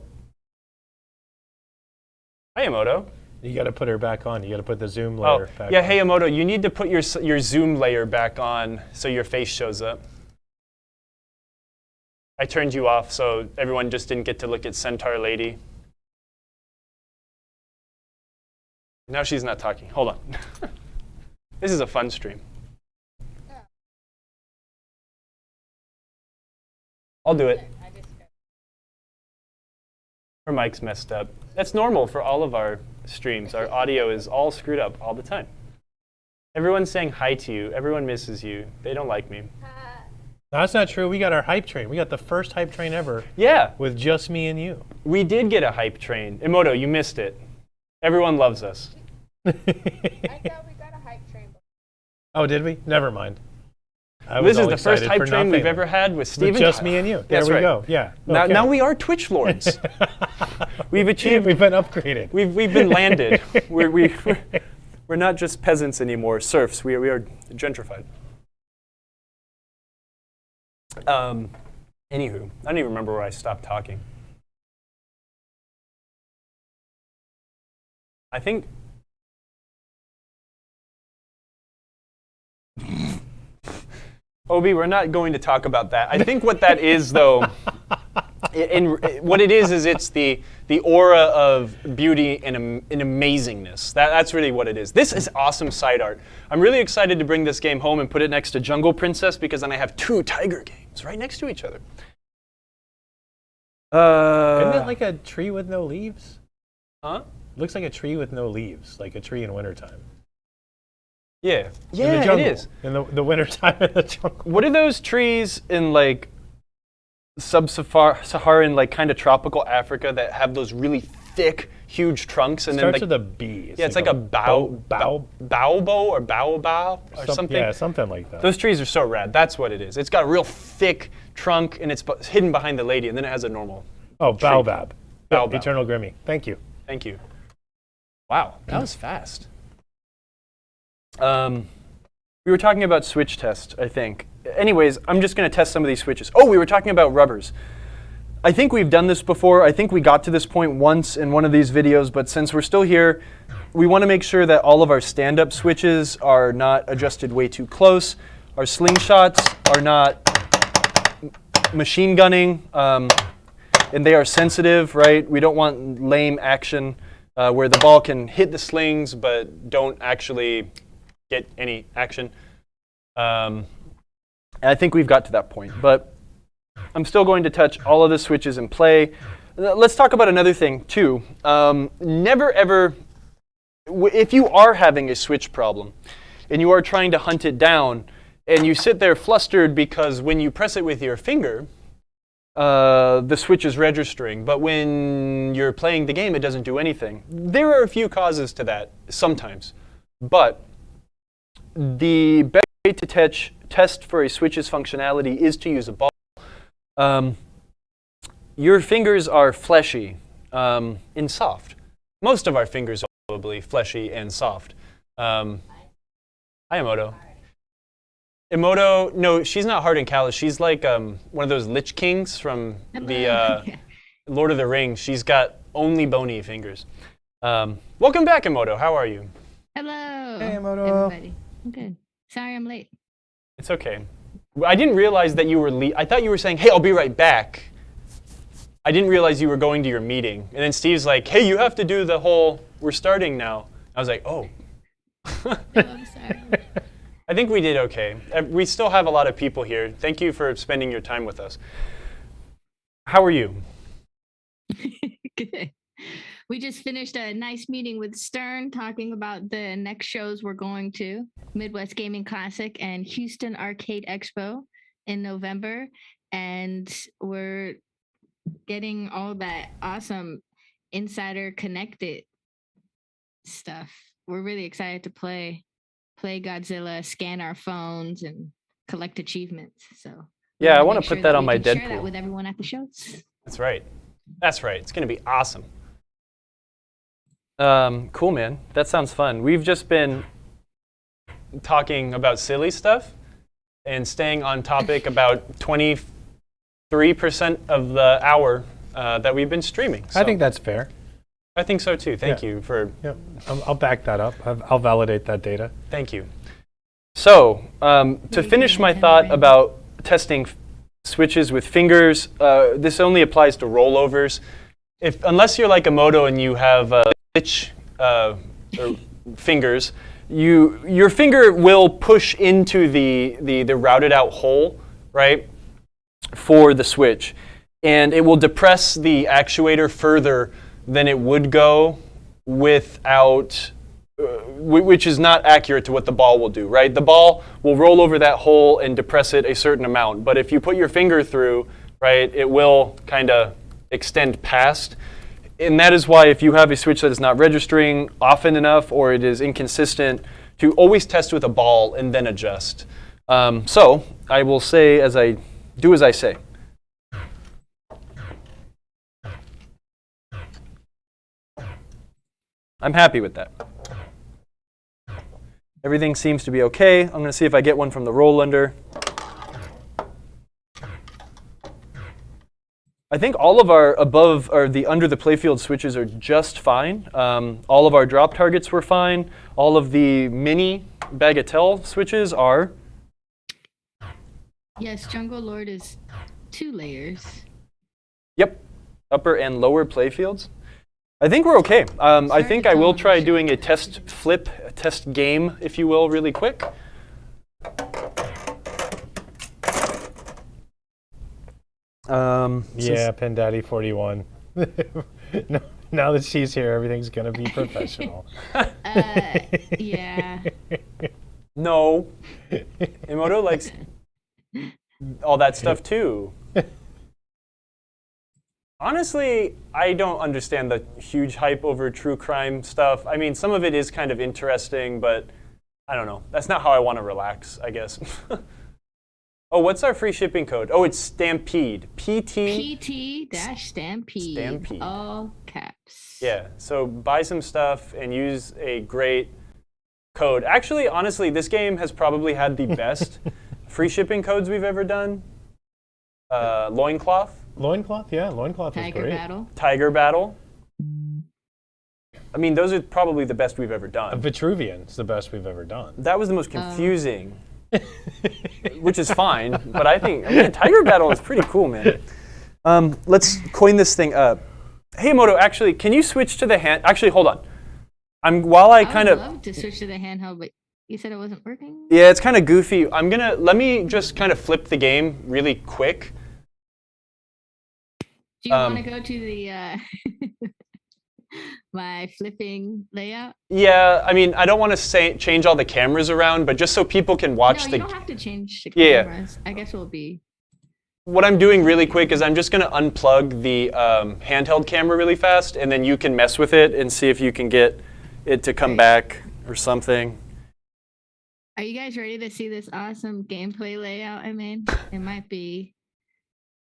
Hi, Emoto. You got to put her back on. You got to put the zoom layer back on. Yeah, hey, Emoto, you need to put your zoom layer back on so your face shows up. I turned you off so everyone just didn't get to look at Centaur Lady. Now she's not talking. Hold on. This is a fun stream. I'll do it. Her mic's messed up. That's normal for all of our streams. Our audio is all screwed up all the time. Everyone's saying hi to you. Everyone misses you. They don't like me. No, that's not true. We got our hype train. We got the first hype train ever. Yeah. With just me and you. We did get a hype train. Emoto, you missed it. Everyone loves us. I thought we got a hype train. Oh, did we? Never mind. This is the first hype train we've ever had with Steven. Just me and you. There we go. Yeah. Okay. Now we are Twitch lords. We've achieved. We've been upgraded. We've been landed. We're not just peasants anymore. Serfs. We are gentrified. Anywho, I don't even remember where I stopped talking. I think. Obi, we're not going to talk about that. I think what that is, though, what it is it's the aura of beauty and amazingness. That's really what it is. This is awesome side art. I'm really excited to bring this game home and put it next to Jungle Princess because then I have two Tiger games right next to each other. Isn't it like a tree with no leaves? Huh? Looks like a tree with no leaves, like a tree in wintertime. Yeah. Yeah, in the jungle, it is. In the wintertime in the jungle. What are those trees in like sub-Saharan, like kind of tropical Africa that have those really thick, huge trunks? And it starts then with a B. It's like a baobab or baobab or something. Yeah, something like that. Those trees are so rad. That's what it is. It's got a real thick trunk and it's hidden behind the lady, and then it has a normal. Oh, baobab. Baobab. Eternal Grimmy. Thank you. Thank you. Wow, that was fast. We were talking about switch test, I think. Anyways, I'm just going to test some of these switches. Oh, we were talking about rubbers. I think we've done this before. I think we got to this point once in one of these videos, but since we're still here, we want to make sure that all of our stand-up switches are not adjusted way too close. Our slingshots are not machine gunning. and they are sensitive, right? We don't want lame action where the ball can hit the slings but don't actually get any action. And I think we've got to that point, but I'm still going to touch all of the switches in play. Let's talk about another thing too. Never ever, if you are having a switch problem and you are trying to hunt it down and you sit there flustered because when you press it with your finger, the switch is registering, but when you're playing the game, it doesn't do anything. There are a few causes to that sometimes, but the best way to test for a switch's functionality is to use a ball. Your fingers are fleshy and soft. Most of our fingers are probably fleshy and soft. Hi, Emoto. Emoto, no, she's not hard and callous. She's like one of those Lich Kings from the Lord of the Rings. She's got only bony fingers. Welcome back, Emoto. How are you? Hello, Hey, Emoto. everybody. I'm good. Sorry I'm late. It's okay. I didn't realize that you were I thought you were saying, hey, I'll be right back. I didn't realize you were going to your meeting. And then Steve's like, hey, you have to do the whole, we're starting now. I was like, oh. Oh, I'm sorry. I think we did okay. We still have a lot of people here. Thank you for spending your time with us. How are you? Good. We just finished a nice meeting with Stern talking about the next shows we're going to, Midwest Gaming Classic and Houston Arcade Expo in November. And we're getting all that awesome insider connected stuff. We're really excited to play Godzilla, scan our phones, and collect achievements. So Yeah, I want want to put that on my Share that Deadpool. with everyone at the shows. That's right. That's right. It's going to be awesome. Cool, man. That sounds fun. We've just been talking about silly stuff and staying on topic about 23% of the hour that we've been streaming. So I think that's fair. I think so too. Thank you for. Yep. I'll back that up. I'll validate that data. Thank you. So to finish my thought about testing switches with fingers, this only applies to rollovers. Unless you're like Emoto and you have Lich fingers, your finger will push into the routed out hole, right, for the switch, and it will depress the actuator further than it would go without, which is not accurate to what the ball will do, right? The ball will roll over that hole and depress it a certain amount, but if you put your finger through, right, it will kind of extend past. And that is why if you have a switch that is not registering often enough or it is inconsistent, to always test with a ball and then adjust. So I will say as I say. I'm happy with that. Everything seems to be okay. I'm going to see if I get one from the roll under. I think all of our above or the under the playfield switches are just fine. All of our drop targets were fine. All of the mini bagatelle switches are. Yes, Jungle Lord is 2 layers. Yep, upper and lower playfields. I think we're okay. I think I will try doing a test flip, a test game, if you will, really quick. Yeah, Pen Daddy 41. No, now that she's here, everything's gonna be professional. Yeah. No. Emoto likes all that stuff too. Honestly, I don't understand the huge hype over true crime stuff. I mean, some of it is kind of interesting, but I don't know. That's not how I want to relax, I guess. Oh, what's our free shipping code? Oh, it's Stampede. PT-Stampede. Stampede. All caps. Yeah, so buy some stuff and use a great code. Actually, honestly, this game has probably had the best free shipping codes we've ever done. Loincloth. Loincloth? Yeah, Loincloth is great. Tiger Battle. I mean, those are probably the best we've ever done. Vitruvian's the best we've ever done. That was the most confusing, which is fine, but I mean, Tiger Battle is pretty cool, man. Let's coin this thing up. Hey, Moto, actually, can you switch to the hand? Actually, hold on. While I kind would of love to switch to the handheld, but you said it wasn't working. yeah, it's kind of goofy. Let me just kind of flip the game really quick. Do you want to go to the my flipping layout? Yeah, I mean, I don't want to change all the cameras around, but just so people can watch No, the. you don't have to change the Yeah. cameras. I guess we'll be. What I'm doing really quick is I'm just going to unplug the handheld camera really fast, and then you can mess with it and see if you can get it to come back or something. Are you guys ready to see this awesome gameplay layout I made? It might be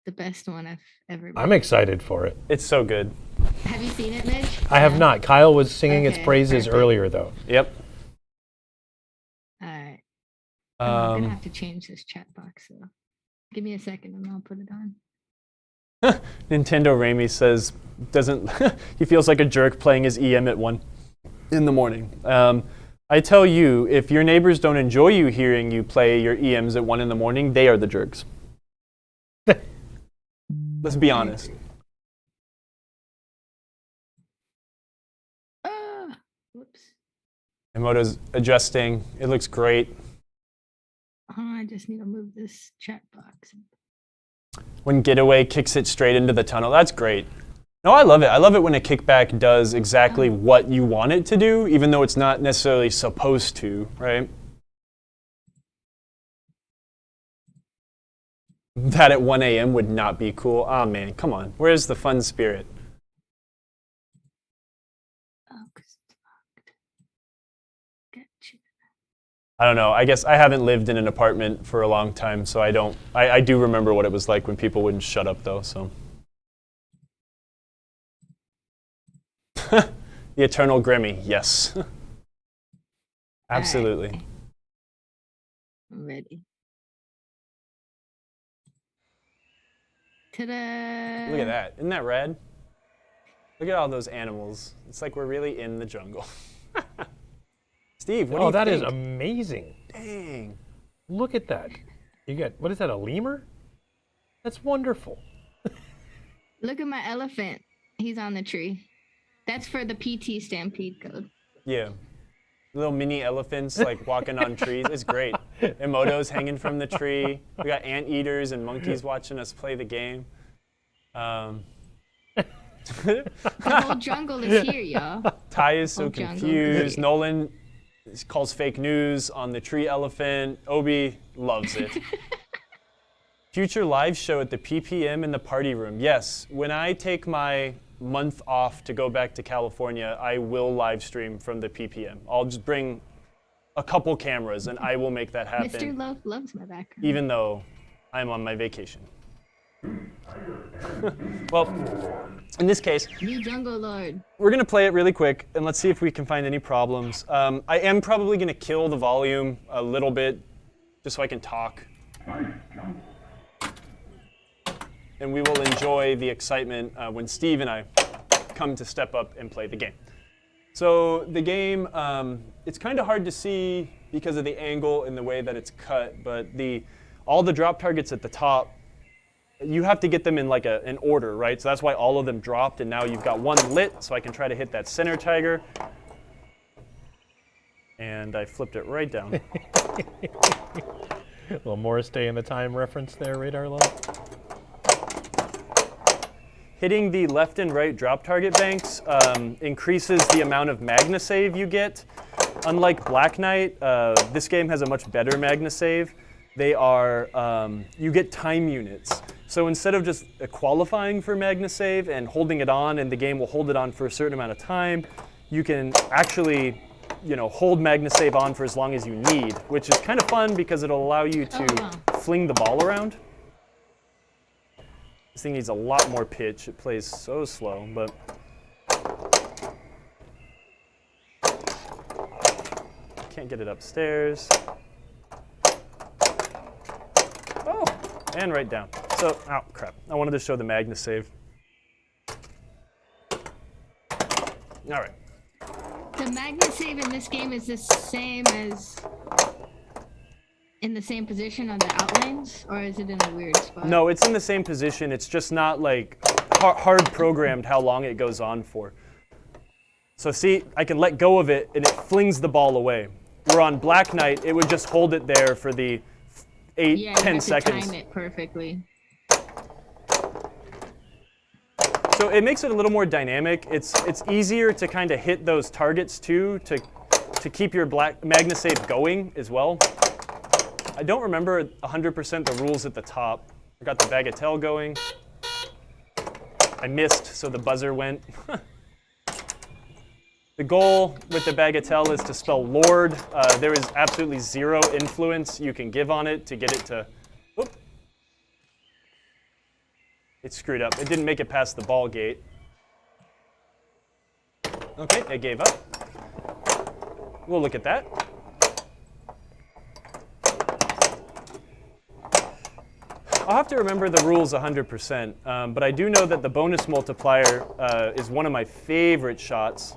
the best one I've ever made. I'm excited for it. It's so good. Have you seen it, Midge? I have not. Kyle was singing its Okay, praises perfect. earlier, though. Yep. All right. I'm gonna Um, have to change this chat box though. Give me a second and I'll put it on. Nintendo Ramy says he feels like a jerk playing his EM at 1 in the morning. I tell you, if your neighbors don't enjoy you hearing you play your EMs at 1 in the morning, they are the jerks. Let's be honest. Whoops. Emoto's adjusting. It looks great. I just need to move this chat box. When Getaway kicks it straight into the tunnel, that's great. No, I love it. I love it when a kickback does exactly what you want it to do, even though it's not necessarily supposed to, right? That at 1 a.m. would not be cool. Oh man, come on. Where's the fun spirit? Oh, 'cause it's locked. Gotcha. I don't know. I guess I haven't lived in an apartment for a long time, so I do remember what it was like when people wouldn't shut up though, so. The eternal Grimmy, yes. Absolutely. Right. I'm ready. Ta-da! Look at that. Isn't that rad? Look at all those animals. It's like we're really in the jungle. Steve, what do you that think? is amazing. Dang. Look at that. You got, what is that, a lemur? That's wonderful. Look at my elephant. He's on the tree. That's for the PT Stampede code. Yeah. Little mini elephants like walking on trees. It's great. Emoto's hanging from the tree. We got anteaters and monkeys watching us play the game. The whole jungle is here, y'all. Ty is so Whole jungle. confused. Nolan calls fake news on the tree elephant. Obi loves it. Future live show at the PPM in the party room. Yes, when I take my month off to go back to California, I will live stream from the PPM. I'll just bring a couple cameras and I will make that happen. Mr. Love loves my background. Even though I'm on my vacation. Well, in this case, New Jungle Lord. we're going to play it really quick and let's see if we can find any problems. I am probably going to kill the volume a little bit just so I can talk. And we will enjoy the excitement when Steve and I come to step up and play the game. So the game, it's kind of hard to see because of the angle and the way that it's cut, but all the drop targets at the top, you have to get them in like an order, right? So that's why all of them dropped, and now you've got one lit, so I can try to hit that center tiger. And I flipped it right down. A little more stay in the time reference there, Radar Love. Hitting the left and right drop target banks increases the amount of magna save you get. Unlike Black Knight, this game has a much better magna save. They are, you get time units. So instead of just qualifying for magna save and holding it on and the game will hold it on for a certain amount of time, you can actually hold magna save on for as long as you need, which is kind of fun because it'll allow you to fling the ball around. This thing needs a lot more pitch. It plays so slow, but can't get it upstairs. Oh, and right down. So, oh crap. I wanted to show the magna save. All right. The magna save in this game is the same as in the same position on the outlanes, or is it in a weird spot? No, it's in the same position. It's just not like hard programmed how long it goes on for. So see, I can let go of it and it flings the ball away. Where on Black Knight, it would just hold it there for the 8, Yeah, 10 you have seconds. to time it perfectly. So it makes it a little more dynamic. It's easier to kind of hit those targets too, to keep your MagnaSafe going as well. I don't remember 100% the rules at the top. I got the bagatelle going. I missed, so the buzzer went. The goal with the bagatelle is to spell Lord. There is absolutely zero influence you can give on it to get it to. Whoop. It screwed up. It didn't make it past the ball gate. Okay, it gave up. We'll look at that. I'll have to remember the rules 100%, but I do know that the bonus multiplier is one of my favorite shots.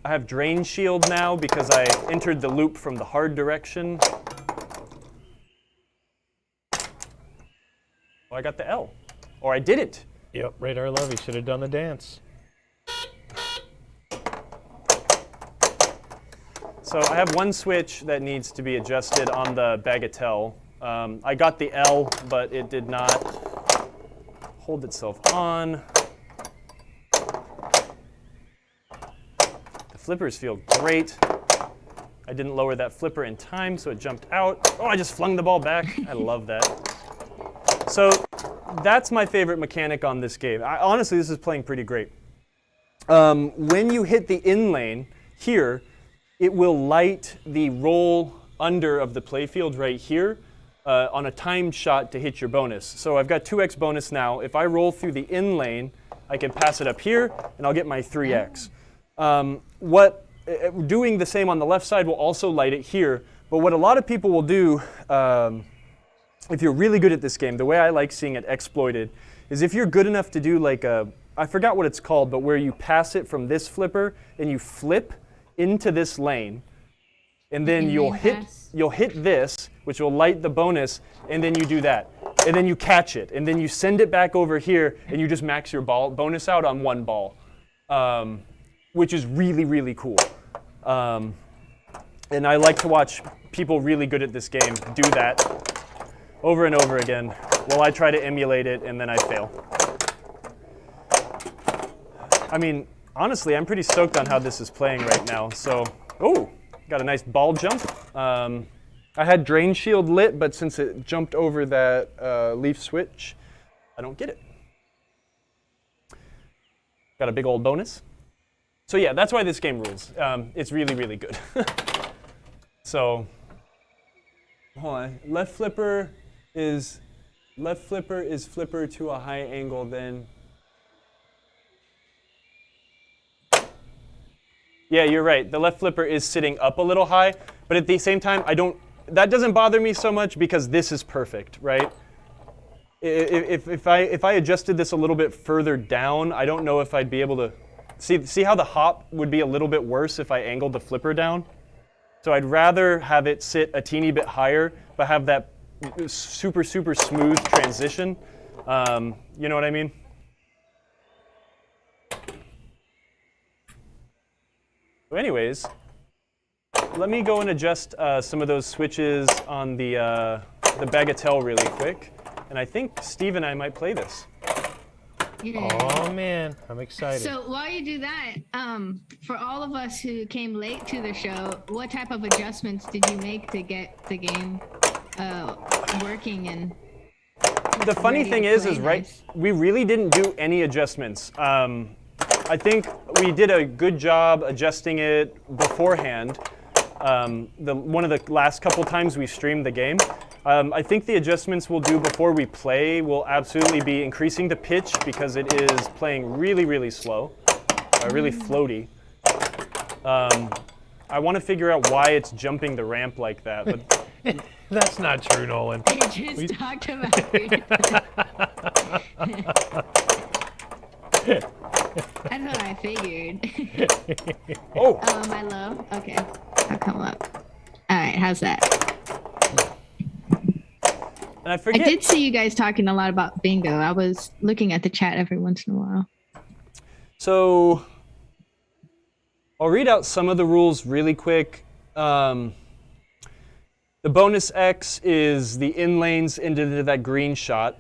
I have Drain Shield now because I entered the loop from the hard direction. Oh, I got the L. Or I didn't. Yep, Radar Levy should have done the dance. So I have one switch that needs to be adjusted on the bagatelle. I got the L, but it did not hold itself on. The flippers feel great. I didn't lower that flipper in time, so it jumped out. Oh, I just flung the ball back. I love that. So that's my favorite mechanic on this game. Honestly, this is playing pretty great. When you hit the in lane here, it will light the roll under of the playfield right here on a timed shot to hit your bonus. So I've got 2x bonus now. If I roll through the in lane, I can pass it up here, and I'll get my 3x. Doing the same on the left side will also light it here. But what a lot of people will do, if you're really good at this game, the way I like seeing it exploited is if you're good enough to do like I forgot what it's called, but where you pass it from this flipper and you flip into this lane, and then you'll hit this, which will light the bonus, and then you do that. And then you catch it, and then you send it back over here, and you just max your bonus out on one ball, which is really, really cool. And I like to watch people really good at this game do that over and over again while I try to emulate it, and then I fail. I mean, honestly, I'm pretty stoked on how this is playing right now. So, oh, got a nice ball jump. I had Drain Shield lit, but since it jumped over that leaf switch, I don't get it. Got a big old bonus. So yeah, that's why this game rules. It's really, really good. So, hold on. Left flipper is flipper to a high angle, then. Yeah, you're right. The left flipper is sitting up a little high, but at the same time, that doesn't bother me so much because this is perfect, right? If I adjusted this a little bit further down, I don't know if I'd be able to see how the hop would be a little bit worse if I angled the flipper down. So I'd rather have it sit a teeny bit higher, but have that super, super smooth transition. You know what I mean? So anyways, let me go and adjust some of those switches on the bagatelle really quick. And I think Steve and I might play this. Yeah. Oh man, I'm excited. So while you do that, for all of us who came late to the show, what type of adjustments did you make to get the game working? And the funny thing is right, we really didn't do any adjustments. I think we did a good job adjusting it beforehand. One of the last couple times we streamed the game. I think the adjustments we'll do before we play will absolutely be increasing the pitch because it is playing really, really slow, really floaty. I want to figure out why it's jumping the ramp like that. But that's not true, Nolan. We just talked about it. That's what I figured. Oh. Am I low? Okay. I'll come up. All right. how's that? And I I forget. did see you guys talking a lot about bingo. I was looking at the chat every once in a while. So I'll read out some of the rules really quick. The bonus X is the in lanes into that green shot.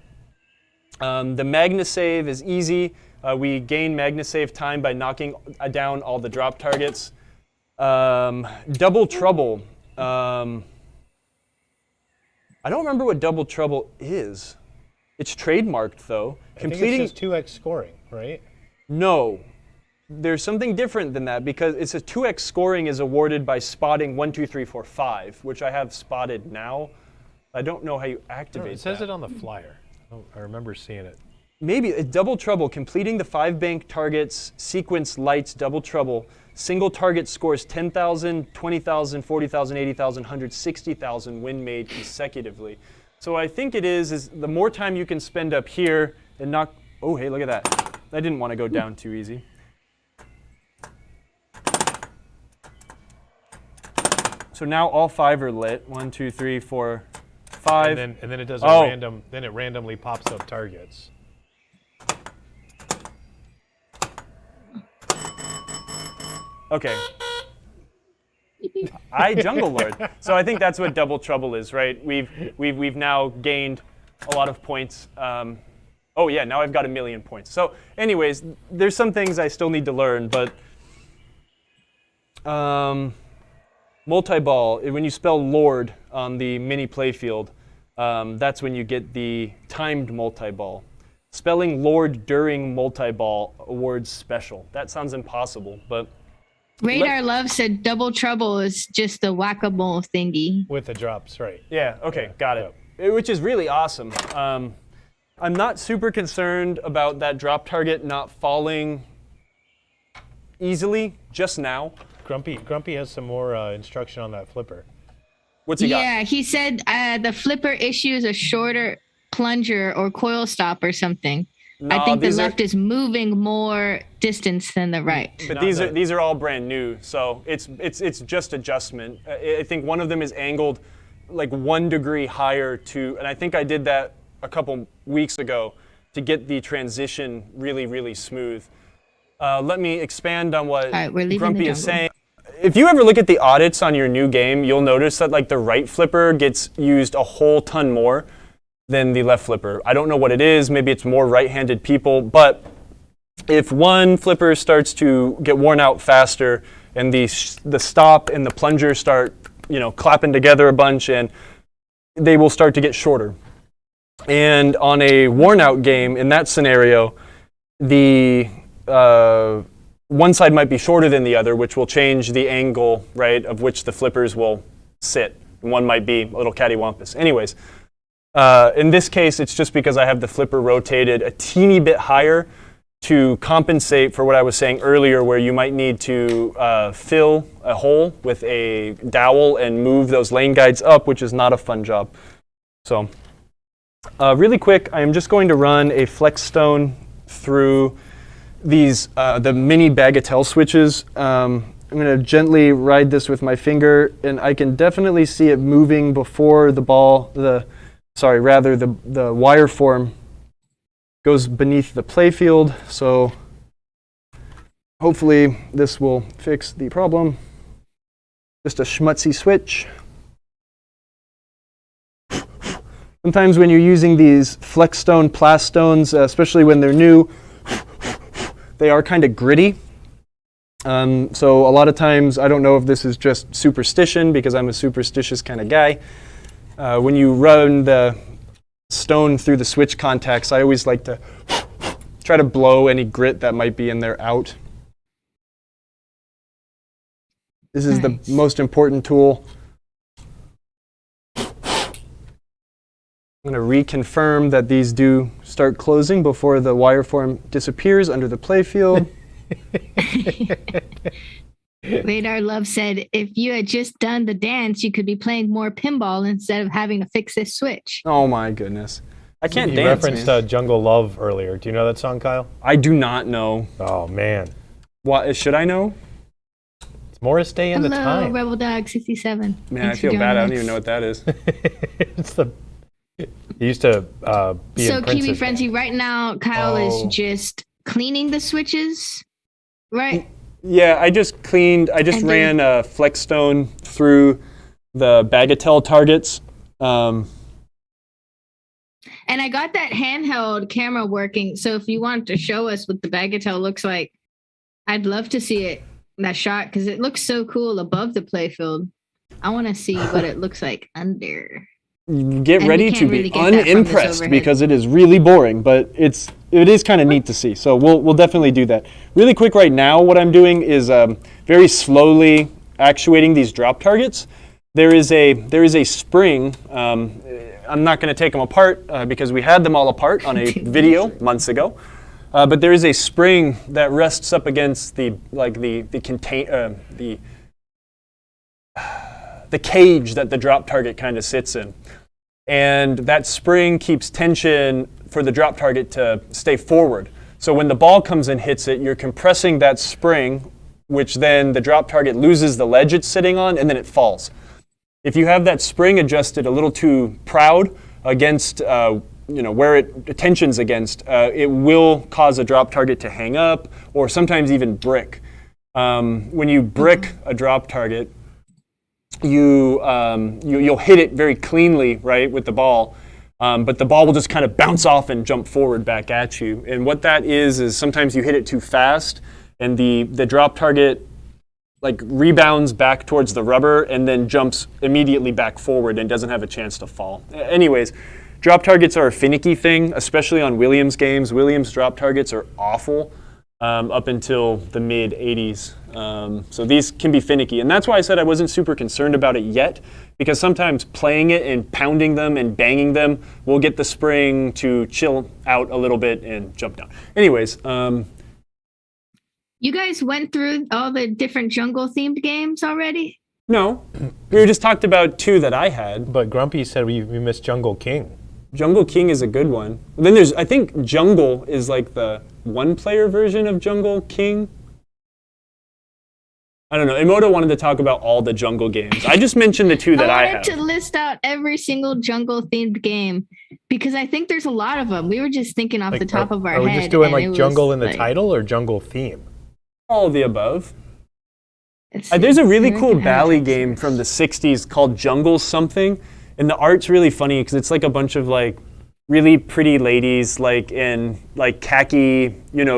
The Magna save is easy. We gain Magna save time by knocking down all the drop targets. Double trouble. I don't remember what double trouble is. It's trademarked though. I think it's just 2x scoring, right? No. There's something different than that because it's a 2x scoring is awarded by spotting 1, 2, 3, 4, 5, which I have spotted now. I don't know how you activate It says that. it on the flyer. I remember seeing it. Maybe a double trouble, completing the 5 bank targets, sequence lights, double trouble. Single target scores 10,000, 20,000, 40,000, 80,000, 160,000 when made consecutively. So I think it is the more time you can spend up here and knock, oh, hey, look at that. I didn't want to go down too easy. So now all 5 are lit. 1, 2, 3, 4, 5. And then it does a random, then it randomly pops up targets. Okay. I Jungle Lord. So I think that's what double trouble is, right? We've now gained a lot of points. Oh yeah, now I've got 1,000,000 points. So anyways, there's some things I still need to learn, but multi-ball, when you spell Lord on the mini playfield, that's when you get the timed multi-ball. Spelling Lord during multi-ball awards special. That sounds impossible, but Radar Love said double trouble is just the whack-a-mole thingy. With the drops, right. yeah, okay, got it. Which is really awesome. I'm not super concerned about that drop target not falling easily just now. Grumpy has some more instruction on that flipper. What's he got? Yeah, he said the flipper issues a shorter plunger or coil stop or something. No, I think the these left is moving more distance than the right. But these are all brand new, so it's just adjustment. I think one of them is angled like 1 degree higher to, and I think I did that a couple weeks ago to get the transition really, really smooth. Let me expand on what Grumpy is saying. If you ever look at the audits on your new game, you'll notice that like the right flipper gets used a whole ton more than the left flipper. I don't know what it is. Maybe it's more right-handed people, but if one flipper starts to get worn out faster and the stop and the plunger start, clapping together a bunch, and they will start to get shorter. And on a worn-out game, in that scenario, the one side might be shorter than the other, which will change the angle, right, of which the flippers will sit. And one might be a little cattywampus. Anyways, in this case, it's just because I have the flipper rotated a teeny bit higher to compensate for what I was saying earlier, where you might need to fill a hole with a dowel and move those lane guides up, which is not a fun job. So really quick, I am just going to run a flex stone through these the mini bagatelle switches. I'm going to gently ride this with my finger, and I can definitely see it moving before the ball, the wire form goes beneath the playfield. So hopefully this will fix the problem. Just a schmutzy switch. Sometimes when you're using these flex stone plast stones, especially when they're new, they are kind of gritty. So a lot of times, I don't know if this is just superstition, because I'm a superstitious kind of guy. When you run the stone through the switch contacts, I always like to try to blow any grit that might be in there out. This is the most important tool. I'm going to reconfirm that these do start closing before the wire form disappears under the playfield. Radar Love said, if you had just done the dance, you could be playing more pinball instead of having to fix this switch. Oh my goodness. I can't You dance, referenced Jungle Love earlier. Do you know that song, Kyle? I do not know. Oh, man. What should I know? It's Morris Day in the Hello, time. Rebel Dog 67. Man, Thanks I for feel bad. I joining don't even know us. what that is. It's the. He used to be So in Kiwi Prince's Frenzy, band. right now, Kyle Oh. is just cleaning the switches, right? Yeah, I just And ran a Flexstone through the Bagatelle targets. And I got that handheld camera working. So if you want to show us what the Bagatelle looks like, I'd love to see it, that shot, because it looks so cool above the playfield. I want to see what it looks like under. Get And ready we to can't be really get that from this unimpressed overhead. because it is really boring, but it is kind of neat to see. So we'll definitely do that. Really quick right now, what I'm doing is very slowly actuating these drop targets. There is a spring. I'm not going to take them apart because we had them all apart on a video months ago. But there is a spring that rests up against the cage that the drop target kind of sits in. And that spring keeps tension for the drop target to stay forward. So when the ball comes and hits it, you're compressing that spring, which then the drop target loses the ledge it's sitting on, and then it falls. If you have that spring adjusted a little too proud against where it tensions against, it will cause a drop target to hang up or sometimes even brick. When you brick a drop target, you'll hit it very cleanly, right, with the ball, but the ball will just kind of bounce off and jump forward back at you. And what that is sometimes you hit it too fast, and the drop target like rebounds back towards the rubber and then jumps immediately back forward and doesn't have a chance to fall. Anyways, drop targets are a finicky thing, especially on Williams games. Williams drop targets are awful up until the mid 80s. So these can be finicky. And that's why I said I wasn't super concerned about it yet, because sometimes playing it and pounding them and banging them will get the spring to chill out a little bit and jump down. Anyways, You guys went through all the different jungle-themed games already? no, we just talked about two that I had. But Grumpy said we missed Jungle King. Jungle King is a good one. Then there's, I think Jungle is like the one-player version of Jungle King. I don't know. Emoto wanted to talk about all the jungle games. I just mentioned the two that I wanted have. to list out every single jungle-themed game because I think there's a lot of them. We were just thinking off the top of our Are head. we just doing and it like was jungle in the like- title or jungle theme? All of the above. Let's There's see. a really Where cool can I Bally check game this? from the 60s called Jungle something. And the art's really funny because it's like a bunch of like really pretty ladies like in like khaki,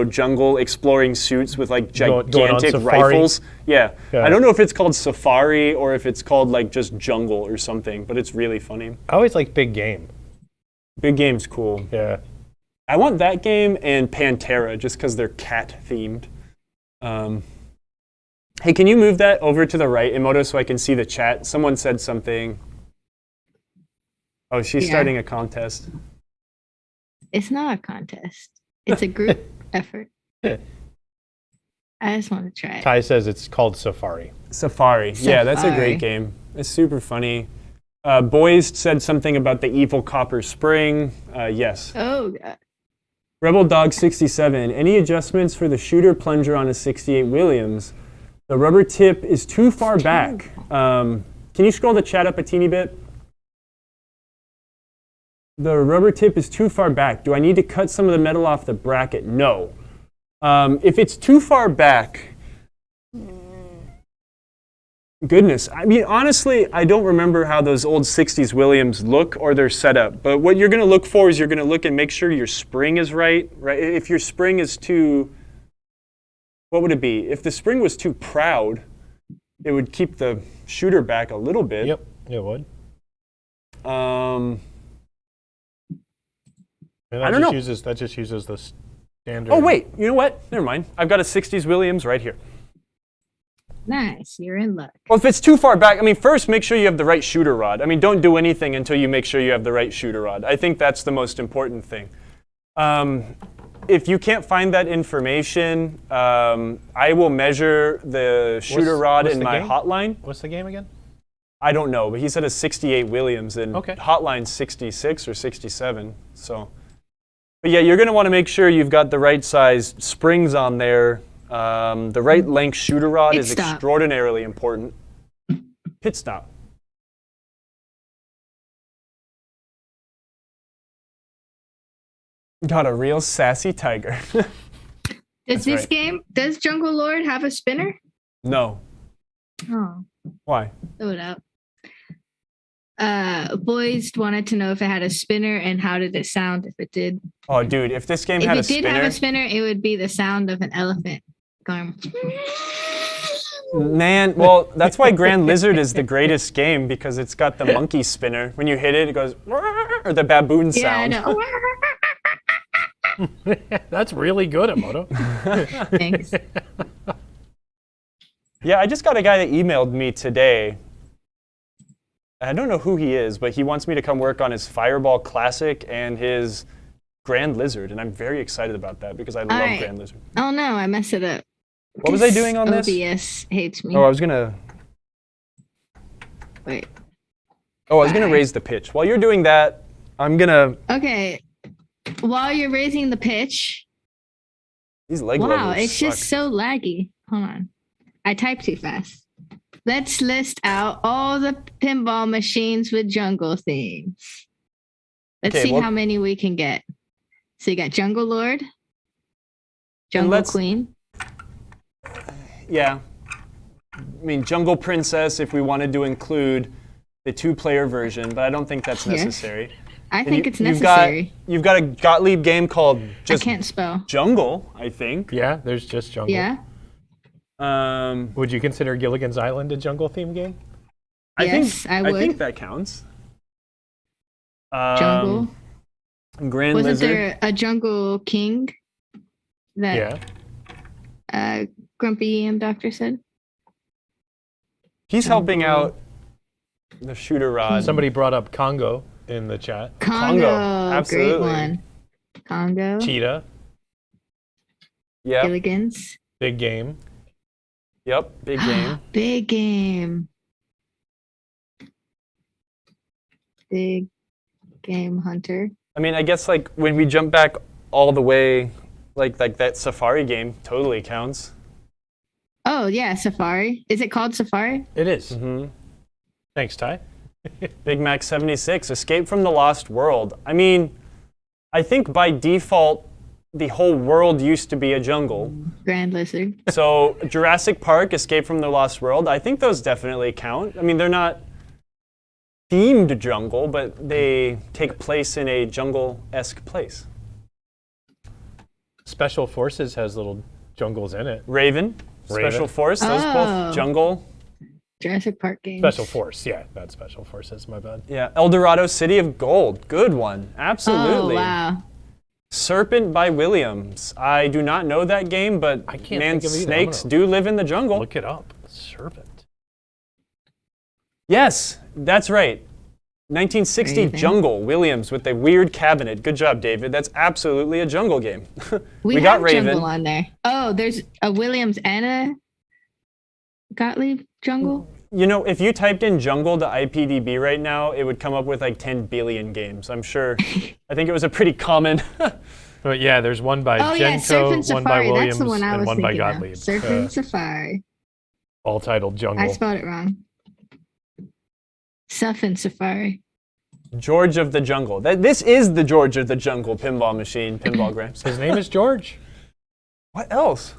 jungle exploring suits with like Going on gigantic safari? rifles. Yeah. Yeah. I don't know if it's called Safari or if it's called like just Jungle or something, but it's really funny. I always like Big Game. Big Game's cool. Yeah. I want that game and Pantera just because they're cat themed. Hey, can you move that over to the right, Emoto, so I can see the chat? Someone said something. Oh, she's Yeah. starting a contest. It's not a contest. It's a group effort. I just want to try it. Ty says it's called Safari. Safari. Yeah, that's a Safari. great game. It's super funny. Boys said something about the evil copper spring. Yes. Oh, God. Rebel Dog 67. Any adjustments for the shooter plunger on a 68 Williams? The rubber tip is too far back. Can you scroll the chat up a teeny bit? The rubber tip is too far back. Do I need to cut some of the metal off the bracket? No. If it's too far back, goodness. I mean, honestly, I don't remember how those old 60s Williams look or their setup. But what you're going to look for is you're going to look and make sure your spring is right. If your spring is too, what would it be? If the spring was too proud, it would keep the shooter back a little bit. Yep, it would. And I don't know. That just uses the standard. Oh, wait. You know what? Never mind. I've got a 60s Williams right here. Nice. You're in luck. Well, if it's too far back, I mean, first, make sure you have the right shooter rod. I mean, don't do anything until you make sure you have the right shooter rod. I think that's the most important thing. If you can't find that information, I will measure the shooter rod what's in the my game? hotline. What's the game again? I don't know, but he said a 68 Williams, and Okay. hotline's 66 or 67. So, but yeah, you're going to want to make sure you've got the right size springs on there The right length shooter rod Pit is stop. extraordinarily important. Pit stop. Got a real sassy tiger. Does does Jungle Lord have a spinner? No. Oh, Why? throw it up. Boys wanted to know if it had a spinner and how did it sound if it did. Oh, dude, if this game If had a it did spinner, have a spinner, it would be the sound of an elephant going. man, well, that's why Grand Lizard is the greatest game, because it's got the monkey spinner. When you hit it, it goes, or the baboon sound. Yeah, I know. That's really good, Emoto. Thanks. Yeah, I just got a guy that emailed me today. I don't know who he is, but he wants me to come work on his Fireball Classic and his Grand Lizard, and I'm very excited about that because I love right. Grand Lizard. Oh no, I messed it up. What was I doing on this? OBS hates me. Oh, I was gonna Wait. raise the pitch. While you're doing that, I'm gonna. Okay. While you're raising the pitch. These leg Wow, levels it's suck. just so laggy. Hold on. I typed too fast. Let's list out all the pinball machines with jungle themes. Let's see how many we can get. So you got Jungle Lord, Jungle Queen. Yeah. I mean, Jungle Princess if we wanted to include the 2-player version, but I don't think that's necessary. I think it's necessary. You've got a Gottlieb game called just I can't spell. Jungle, I think. Yeah, there's just Jungle. Yeah. Would you consider Gilligan's Island a jungle theme game? Yes, I would. I think that counts. Jungle. Grand Wasn't Lizard. there a Jungle King? That Grumpy Doctor said. He's helping out the shooter rod. Somebody brought up Congo in the chat. Congo, absolutely. great one. Congo. Cheetah, Yep. Gilligan's. big game. Yep. Big game. Big game. Big game hunter. I mean, I guess like when we jump back all the way, like that Safari game totally counts. Oh yeah, Safari. Is it called Safari? It is. Mm-hmm. Thanks, Ty. Big Mac 76, Escape from the Lost World. I mean, I think by default, the whole world used to be a jungle. Grand Lizard. So Jurassic Park, Escape from the Lost World, I think those definitely count. I mean, they're not themed jungle, but they take place in a jungle-esque place. Special Forces has little jungles in it. Raven, Special Force, those Oh. both jungle. Jurassic Park games. Special Force, yeah, not Special Forces, my bad. Yeah, El Dorado, City of Gold, good one, absolutely. Oh wow. Serpent by Williams. I do not know that game, but I can't man, think of either. snakes do live in the jungle. Look it up. Serpent. Yes, that's right. 1960 Raven. Jungle, Williams with the weird cabinet. Good job, David. That's absolutely a jungle game. We got have Raven. Jungle on there. Oh, there's a Williams and a Gottlieb Jungle. You know, if you typed in jungle to IPDB right now, it would come up with like 10 billion games. I'm sure. I think it was a pretty common. But yeah, there's one by Oh yeah, Surf and Gento, one by Safari. Williams, That's the one I and was one by thinking Gottlieb. of. Surf and Safari. All titled Jungle. I spelled it wrong. Surf and Safari. George of the Jungle. This is the George of the Jungle pinball machine, Pinball Grams. His name is George. What else?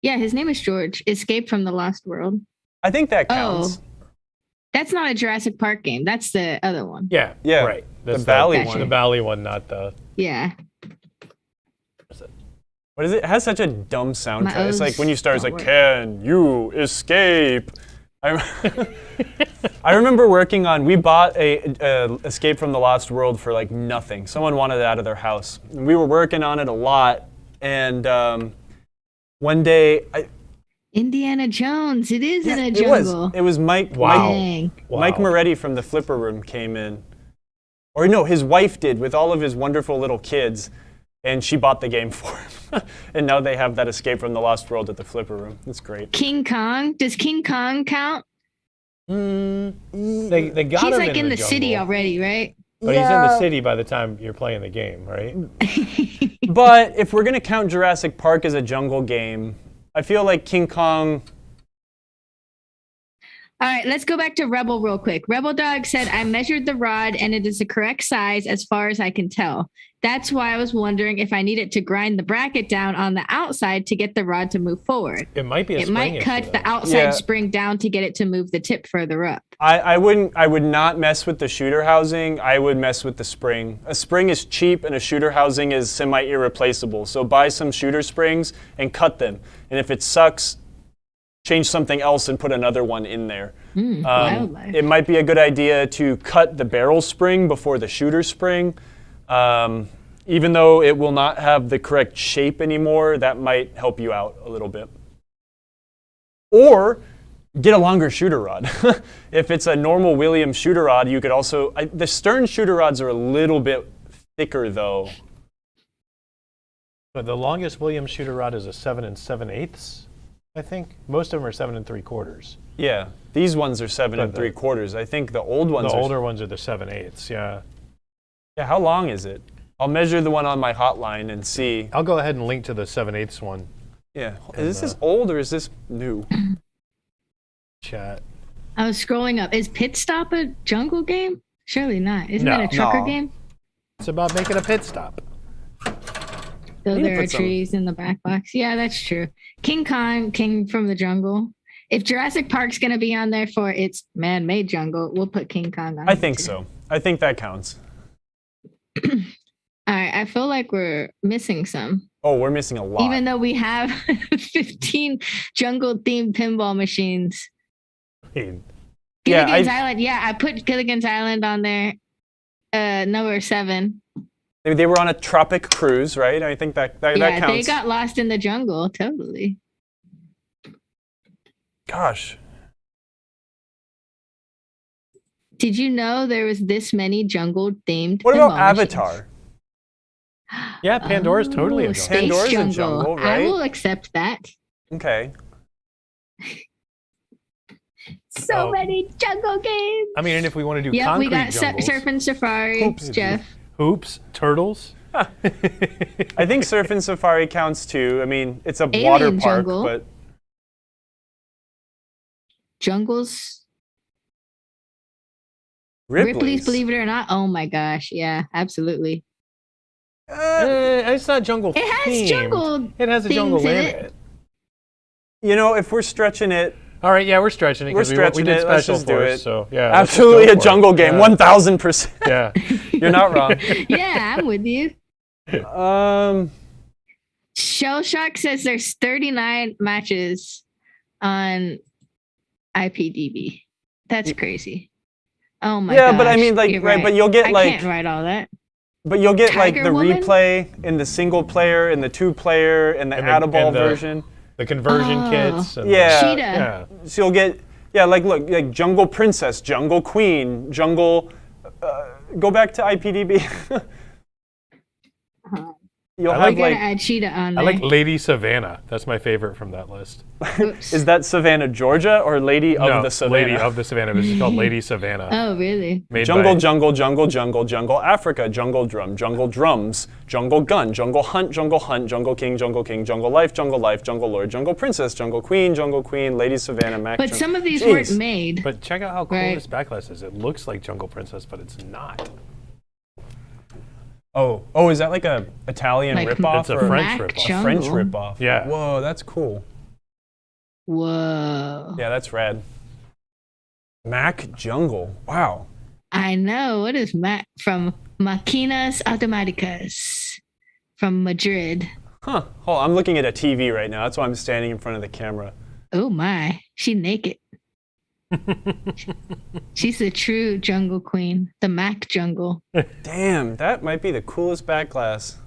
Yeah, his name is George. Escape from the Lost World. I think that counts. Oh, that's not a Jurassic Park game. That's the other one. Yeah, Yeah, right. the That's Valley Gotcha. one. The Valley one, not the. Yeah. What is it? It has such a dumb soundtrack. My It's like O's when you start, it's don't like, work. can you escape? I remember working on, we bought a Escape from the Lost World for like nothing. Someone wanted it out of their house. And we were working on it a lot. And one day, Indiana Jones. It is in a it jungle. was Mike. Wow. Dang. Mike Moretti from the Flipper Room came in. Or no, his wife did with all of his wonderful little kids. And she bought the game for him. And now they have that Escape from the Lost World at the Flipper Room. It's great. King Kong. Does King Kong count? They got He's him like in the city jungle. already, right? But he's in the city by the time you're playing the game, right? But if we're going to count Jurassic Park as a jungle game, I feel like King Kong... All right, let's go back to Rebel real quick. Rebel Dog said, I measured the rod and it is the correct size as far as I can tell. That's why I was wondering if I needed to grind the bracket down on the outside to get the rod to move forward. It might be a It spring might issue, cut though. the outside spring down to get it to move the tip further up. I would not mess with the shooter housing. I would mess with the spring. A spring is cheap and a shooter housing is semi-irreplaceable. So buy some shooter springs and cut them. And if it sucks, change something else and put another one in there. Wildlife. It might be a good idea to cut the barrel spring before the shooter spring. Even though it will not have the correct shape anymore, that might help you out a little bit. Or get a longer shooter rod. If it's a normal Williams shooter rod, you could also... the Stern shooter rods are a little bit thicker, though. But the longest Williams shooter rod is a 7 7/8, I think. Most of them are 7 3/4. Yeah, these ones are 7 3/4. I think the old ones The are... older ones are the 7/8, yeah. Yeah, how long is it? I'll measure the one on my hotline and see. I'll go ahead and link to the 7/8 one. Yeah, is this old or is this new? Chat. I was scrolling up. Is Pit Stop a jungle game? Surely not. Isn't No. that a trucker No. game? It's about making a pit stop. Though need to there are put some- trees in the back box. Yeah, that's true. King Kong, King from the Jungle. If Jurassic Park's going to be on there for its man-made jungle, we'll put King Kong on I there think too. so. I think that counts. All right, I feel like we're missing some. Oh, we're missing a lot. Even though we have 15 jungle-themed pinball machines. Hey, Yeah, Gilligan's Island. Yeah, I put Gilligan's Island on there. Number 7. They were on a tropic cruise, right? I think that Yeah, counts. they got lost in the jungle. Totally. Gosh. Did you know there was this many jungle-themed What about pinball machines? Avatar? yeah, Pandora's totally a jungle. Space Pandora's a jungle. jungle, I right? will accept that. Okay. So Oh. many jungle games. I mean, and if we want to do Yep, concrete we got jungles, Surf and Safari, Oops. Jeff. hoops, turtles. I think Surf and Safari counts too. I mean, it's a Alien water park, jungle. but Jungles. Ripley's. Believe It or Not. Oh my gosh. Yeah, absolutely. It's not jungle It has themed. jungle It has a jungle things in in it. it. You know, if we're stretching it, All right, yeah, we're stretching it We're because we stretching did it. Let's special just do force, it. so yeah. let's just absolutely go a for it. jungle game, Yeah. 1000%. Yeah. You're not wrong. Yeah, I'm with you. Shell Shock says there's 39 matches on IPDB. That's crazy. Oh my Yeah, gosh. but I mean, like, You're right, but you'll get, I like- can't write all that. But you'll get like Tiger the Woman? replay and the single player and the 2-player and the And Add-a-Ball and version. The conversion Oh. kits. And Yeah. Cheetah. Yeah. So you'll get, like, look, like Jungle Princess, Jungle Queen, Jungle. Go back to IPDB. You'll I have like We gotta like, add Cheetah on I there. like Lady Savannah. That's my favorite from that list. Oops. is that Savannah, Georgia, or Lady of no, the Savannah? Lady of the Savannah. This is called Lady Savannah. Oh, really? Made Jungle, by, jungle, jungle, jungle, jungle, Africa, jungle drum, jungle drums, jungle gun, jungle hunt, jungle king, jungle life, jungle lord, jungle princess, jungle queen, Lady Savannah, Mac. But some of these Jeez. weren't made. But check out how cool Right. this backlash is. It looks like Jungle Princess, but it's not. Oh, is that like a Italian Like ripoff? It's a or French Mac ripoff. Jungle. French ripoff. Yeah. Whoa, that's cool. Whoa. Yeah, that's rad. Mac Jungle. Wow. I know. What is Mac from Máquinas Automáticas from Madrid? Huh. Hold on, I'm looking at a TV right now. That's why I'm standing in front of the camera. Oh my. She naked. She's the true jungle queen. The Mac jungle. Damn, that might be the coolest back glass.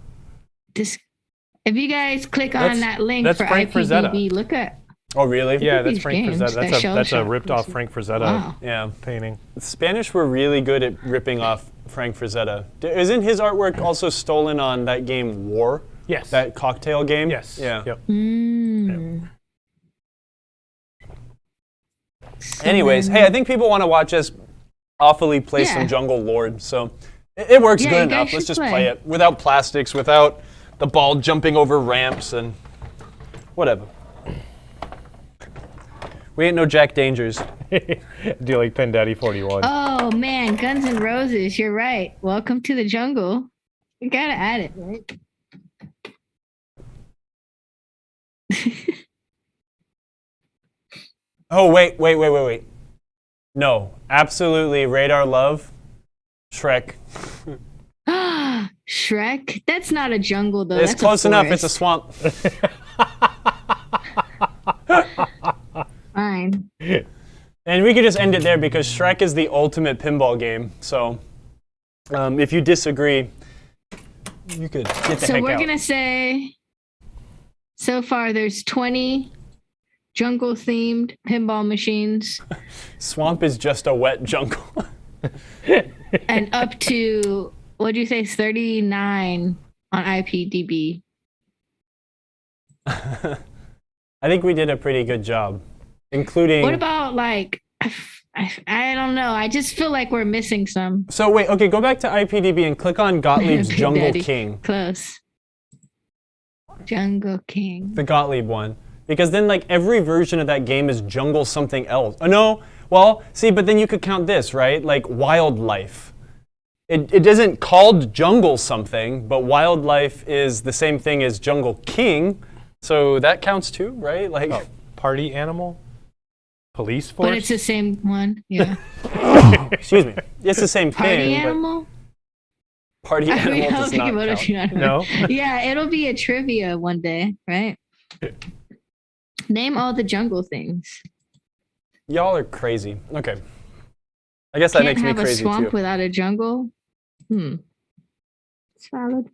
This, if you guys click on that link that's for Frank IPDB, Frazetta. look at Oh, really? Yeah, at that's these Frank games. Frazetta. That Shell That's a Shock ripped off was- Frank Frazetta Wow. Yeah. painting. The Spanish were really good at ripping off Frank Frazetta. Isn't his artwork also stolen on that game War? Yes. That cocktail game? Yes. Yeah. Yep. Mm. Anyways, hey, I think people want to watch us awfully play Yeah. some Jungle Lord. So It works Yeah, good you guys enough. Let's should just play. play it without plastics, without the ball jumping over ramps and whatever. We ain't no Jack Dangers. Do you like Pin Daddy 41? Oh man, Guns N' Roses. You're right. Welcome to the jungle. You gotta add it, right? Oh, wait. No, absolutely Radar Love, Shrek. Shrek? That's not a jungle though. It's That's close a enough. It's a forest. swamp. Fine. And we could just end it there because Shrek is the ultimate pinball game. So if you disagree, you could get the So heck we're out. gonna say so far there's 20 jungle themed pinball machines Swamp is just a wet jungle. and up to what'd you say 39 on IPDB. I think we did a pretty good job, including. What about like I don't know. I just feel like we're missing some. So wait, okay, go back to IPDB and click on Gottlieb's Big Jungle Daddy. King, Close. Jungle King. the Gottlieb one, because then like every version of that game is Jungle something else. Oh no, well, see, but then you could count this, right? Like Wildlife. It isn't called Jungle something, but Wildlife is the same thing as Jungle King, so that counts too, right? Like. Oh, party animal? Police force? But it's the same one. Yeah. Excuse me. It's the same Party thing. animal? But party I animal does think not about it, count. you know. No? Yeah, it'll be a trivia one day, right? Name all the jungle things. Y'all are crazy. Okay. I guess that Can't makes me have a crazy swamp too. without a jungle. It's valid.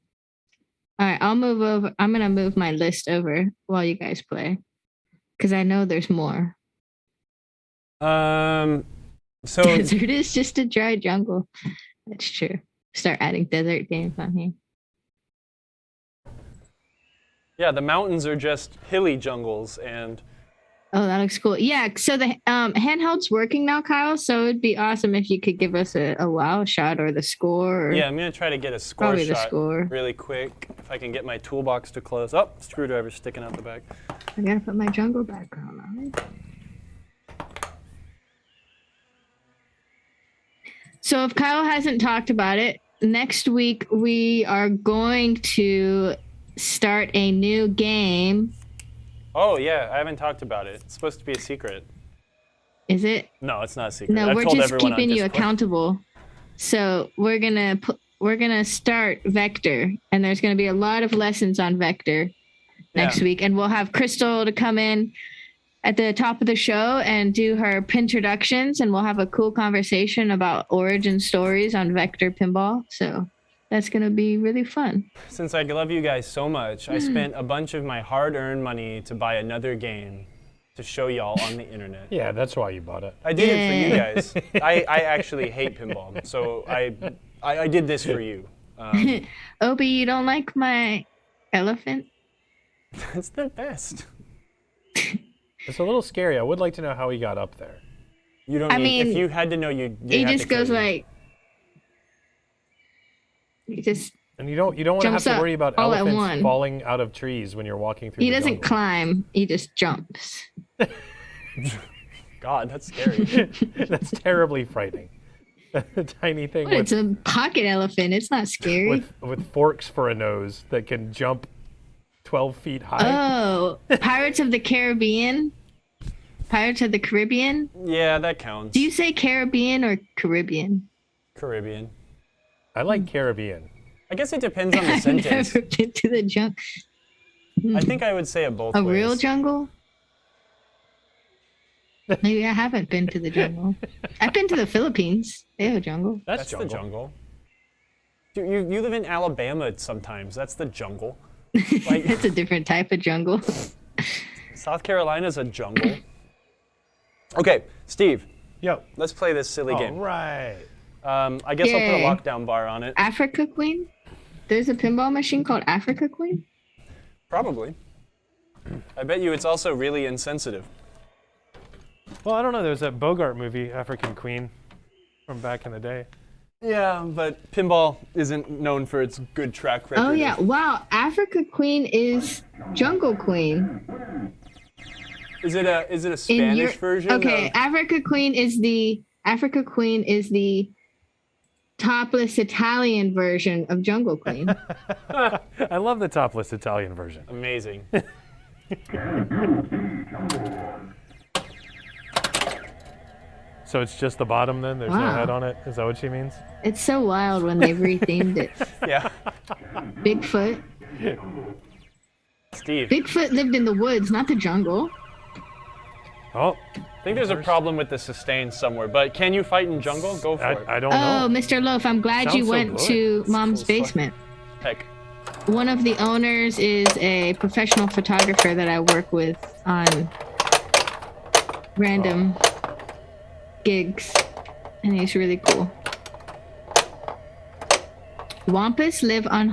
All right, I'll move over. I'm gonna move my list over while you guys play, because I know there's more. So Desert is just a dry jungle. That's true. Start adding desert games on here. yeah, the mountains are just hilly jungles, and Oh, that looks cool. Yeah, so the handheld's working now, Kyle. So it'd be awesome if you could give us a wow shot or the score. Or yeah, I'm gonna try to get a score probably the shot score. really quick if I can get my toolbox to close. Oh, screwdriver sticking out the back. I gotta put my jungle background on. So if Kyle hasn't talked about it, next week we are going to start a new game. Oh yeah, I haven't talked about it. It's supposed to be a secret. Is it? No, it's not a secret. No, I've we're told just everyone on keeping you Discord. accountable. So we're gonna start Vector, and there's gonna be a lot of lessons on Vector next Yeah. week, and we'll have Crystal to come in at the top of the show and do her introductions, and we'll have a cool conversation about origin stories on Vector Pinball. So that's gonna be really fun. Since I love you guys so much, I spent a bunch of my hard-earned money to buy another game to show y'all on the internet. Yeah, that's why you bought it. I did it for you Yeah. guys. I actually hate pinball, so I did this for you. Obi, you don't like my elephant? That's the best. It's a little scary. I would like to know how he got up there. You don't. I need, if mean, you had to know, you. He just goes like, he just And you don't want to have Jumps to up worry about all at elephants one. falling out of trees when you're walking through he the doesn't jungle. climb. He just jumps. God, that's scary. That's terribly frightening. A tiny thing But it's a pocket elephant. It's not scary. with forks for a nose that can jump 12 feet high. Oh, Pirates of the Caribbean. Pirates of the Caribbean. Yeah, that counts. Do you say Caribbean or Caribbean? Caribbean? I like Caribbean. I guess it depends on the I've sentence. never been to the jungle. I think I would say it both A ways. real jungle? Maybe I haven't been to the jungle. I've been to the Philippines. They have a jungle. That's the jungle. Dude, you live in Alabama sometimes. That's the jungle. Like, It's a different type of jungle. South Carolina's a jungle. Okay, Steve, Yo. let's play this silly All game. right. I guess I'll put Yay. a lockdown bar on it. Africa Queen? There's a pinball machine called Africa Queen? Probably. I bet you it's also really insensitive. Well, I don't know. There was that Bogart movie, African Queen, from back in the day. Yeah, but pinball isn't known for its good track record. Oh yeah! Wow, Africa Queen is Jungle Queen. Is it a Spanish version? Okay, Africa Queen is the topless Italian version of Jungle Queen. I love the topless Italian version. Amazing. So it's just the bottom then? There's no Wow. head on it? Is that what she means? It's so wild when they've rethemed it. Yeah. Bigfoot. Steve. Bigfoot lived in the woods, not the jungle. Oh, I think there's a problem with the sustain somewhere, but can you fight in jungle? Go for it. I don't Oh, know. Mr. Loaf, I'm glad Sounds you so went good. to Mom's cool as fuck. basement. Heck. One of the owners is a professional photographer that I work with on random gigs, and he's really cool. Wampus live on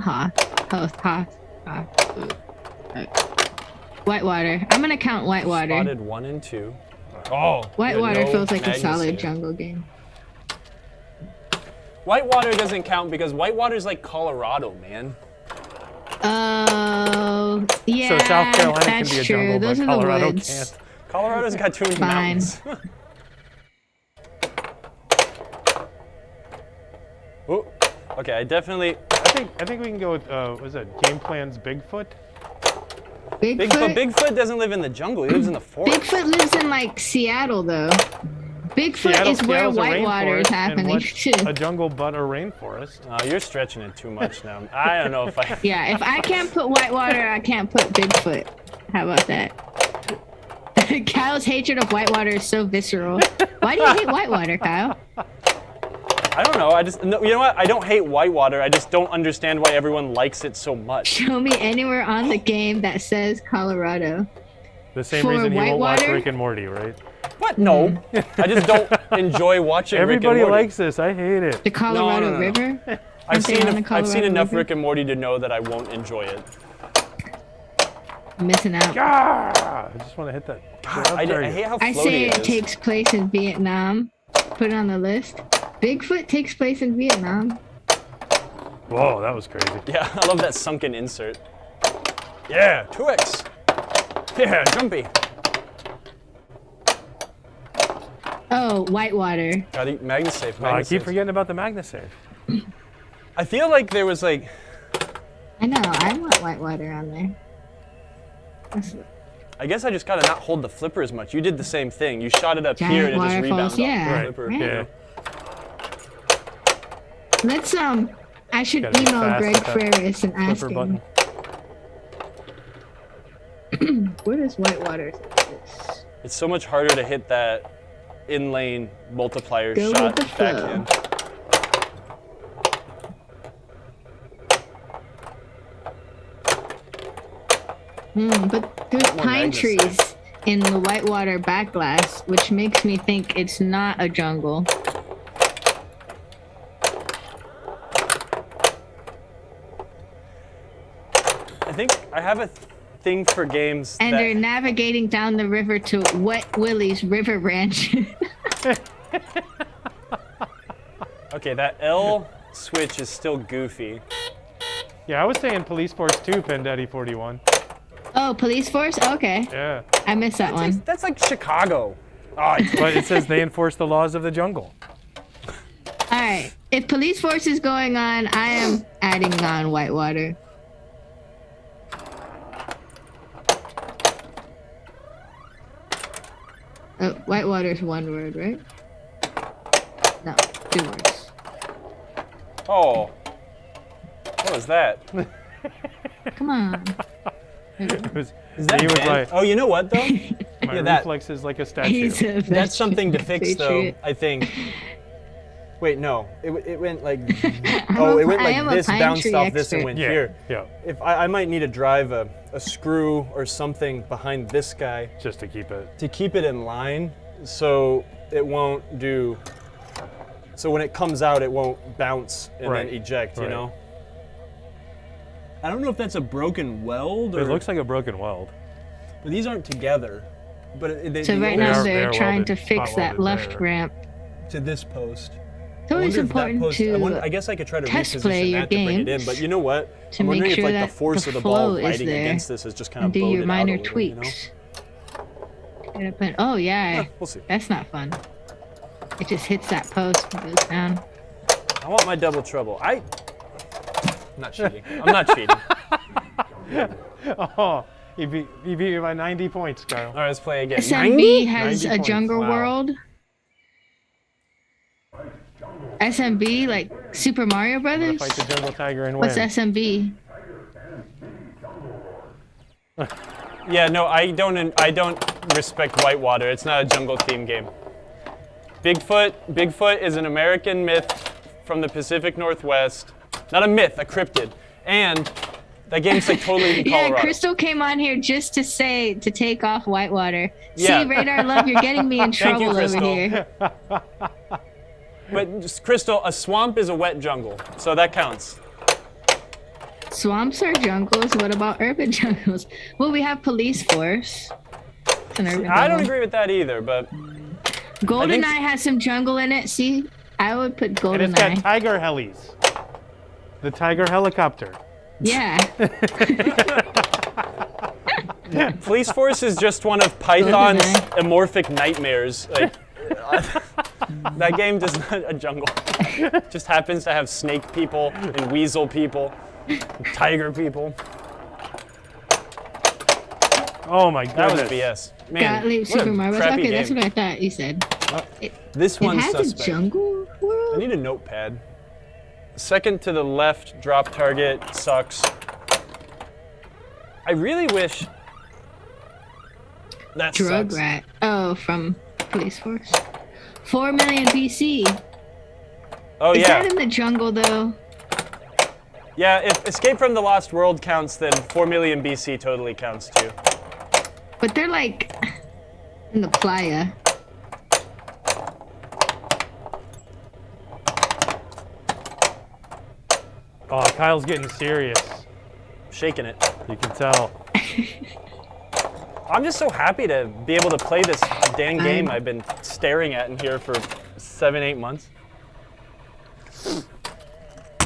Whitewater. I'm gonna count Whitewater. Spotted 1 and 2. Oh. Whitewater no feels like a Magnus solid save. jungle game. Whitewater doesn't count because Whitewater's like Colorado, man. Oh, yeah. So South Carolina can that's be a true. jungle, Those but are Colorado the woods. can't. Colorado's got too many Fine. mountains. Ooh. Okay, I I think we can go with what is that? Game Plan's Bigfoot. Bigfoot doesn't live in the jungle. He lives in the forest. Bigfoot lives in like Seattle, though. Bigfoot is where Seattle's a Whitewater is rainforest, and happening what's too. a jungle but a rainforest. Oh, you're stretching it too much now. I don't know if I. Yeah, if I can't put Whitewater, I can't put Bigfoot. How about that? Kyle's hatred of Whitewater is so visceral. Why do you hate Whitewater, Kyle? I don't know. No, you know what? I don't hate Whitewater. I just don't understand why everyone likes it so much. Show me anywhere on the game that says Colorado. The same For reason he won't watch Whitewater? Rick and Morty, right? What? No. I just don't enjoy watching Everybody Rick and Morty. likes this. I hate it. The Colorado no. River? I've Aren't they on the seen Colorado enough River? Rick and Morty to know that I won't enjoy it. Missing out. Ah, I just want to hit that. I hate how I floaty say it it is. takes place in Vietnam. Put it on the list. Bigfoot takes place in Vietnam. Whoa, that was crazy. Yeah, I love that sunken insert. Yeah, 2x. Yeah, jumpy. Oh, Whitewater. Gotta eat Magnus safe. Oh, I Magnus keep safe. forgetting about the Magnus save. I feel like there was like. I know, I want Whitewater on there. I guess I just gotta not hold the flipper as much. You did the same thing. You shot it up Giant here and it just waterfalls, rebounded yeah. off the Right. flipper. Right. Yeah. Let's I should Gotta be email fast Greg with that Ferris and ask Flipper him. button. Where does Whitewater this? It's so much harder to hit that in-lane multiplier Go shot with the flow. backhand. But there's More pine Magnus trees in the Whitewater back glass, which makes me think it's not a jungle. I think I have a thing for games And that they're navigating down the river to Wet Willie's River Ranch. Okay, that L switch is still goofy. Yeah, I was saying Police Force 2, Pen Daddy 41. Oh, Police Force? Okay. Yeah. I missed that one. That's like Chicago. Oh, But it says they enforce the laws of the jungle. All right. If Police Force is going on, I am adding on Whitewater. Oh, Whitewater is one word, right? No, 2 words. oh. What was that? Come on. It was, Is that he was Ben? like, Oh, you know what though? my yeah, that- reflex is like a statue. He's a That's something to fix though, Patriot. I think. Wait, no. It went like oh, it went I am like a this, pine bounced tree off this and expert. went Yeah, here. yeah, If I might need to drive a screw or something behind this guy just to keep it. to keep it in line so it won't do so when it comes out it won't bounce and Right, then eject, you right. know? I don't know if that's a broken weld or It looks like a broken weld. but these aren't together. But So right They now are- they're they are trying to welded, fix spot that welded left there. ramp. to this post. It's always important to I guess I could try to test play reposition your that to bring it in, games but you know what? to I'm make wondering sure if like that the force the of the flow ball is biting there against this is just kind and of do bowed your it minor out a little, you know? tweaks. Oh yeah, We'll see. that's not fun. It just hits that post and goes down. I want my double trouble. I'm not cheating. I'm not cheating. Oh, you beat me by 90 points, Kyle. All right, let's play again. SMB has 90 a points, jungle wow. world. SMB, like Super Mario I'm gonna Brothers? fight the jungle tiger and What's win. SMB? Yeah, no, I don't respect Whitewater. It's not a jungle theme game. Bigfoot is an American myth from the Pacific Northwest. Not a myth, a cryptid. And that game's like totally in Colorado. Yeah, Crystal came on here just to say to take off Whitewater. Yeah. See, Radar Love, you're getting me in Thank you, trouble over Crystal. here. But just, Crystal, a swamp is a wet jungle, so that counts. Swamps are jungles. What about urban jungles? Well, we have police force. It's an urban I don't jungle. agree with that either, but GoldenEye has some jungle in it. See, I would put And it's got GoldenEye. tiger helis. The tiger helicopter. Yeah. Police Force is just one of Python's GoldenEye. amorphic nightmares. Like, that game does not a jungle. Just happens to have snake people and weasel people, and tiger people. Oh my That was goodness. BS. Man, Gottlieb what a Super Mario Bros. crappy Okay, that's game. what I thought you said. This It one's has suspect. a jungle I world? need a notepad. Second to the left drop target sucks. I really wish that Drug sucks. Rat. Oh, from Police Force. 4 million BC. Oh Is yeah, that in the jungle though? yeah. If Escape from the Lost World counts, then 4 million BC totally counts too. But they're like in the playa. Oh, Kyle's getting serious. Shaking it. You can tell. I'm just so happy to be able to play this dang game I've been staring at in here for 7-8 months.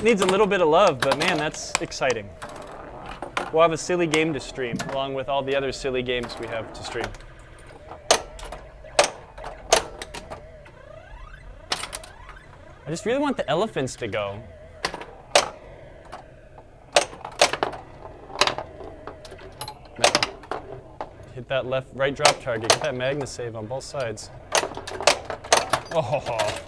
Needs a little bit of love, but man, that's exciting. We'll have a silly game to stream, along with all the other silly games we have to stream. I just really want the elephants to go. Hit that right drop target. Get that Magnus save on both sides. Oh.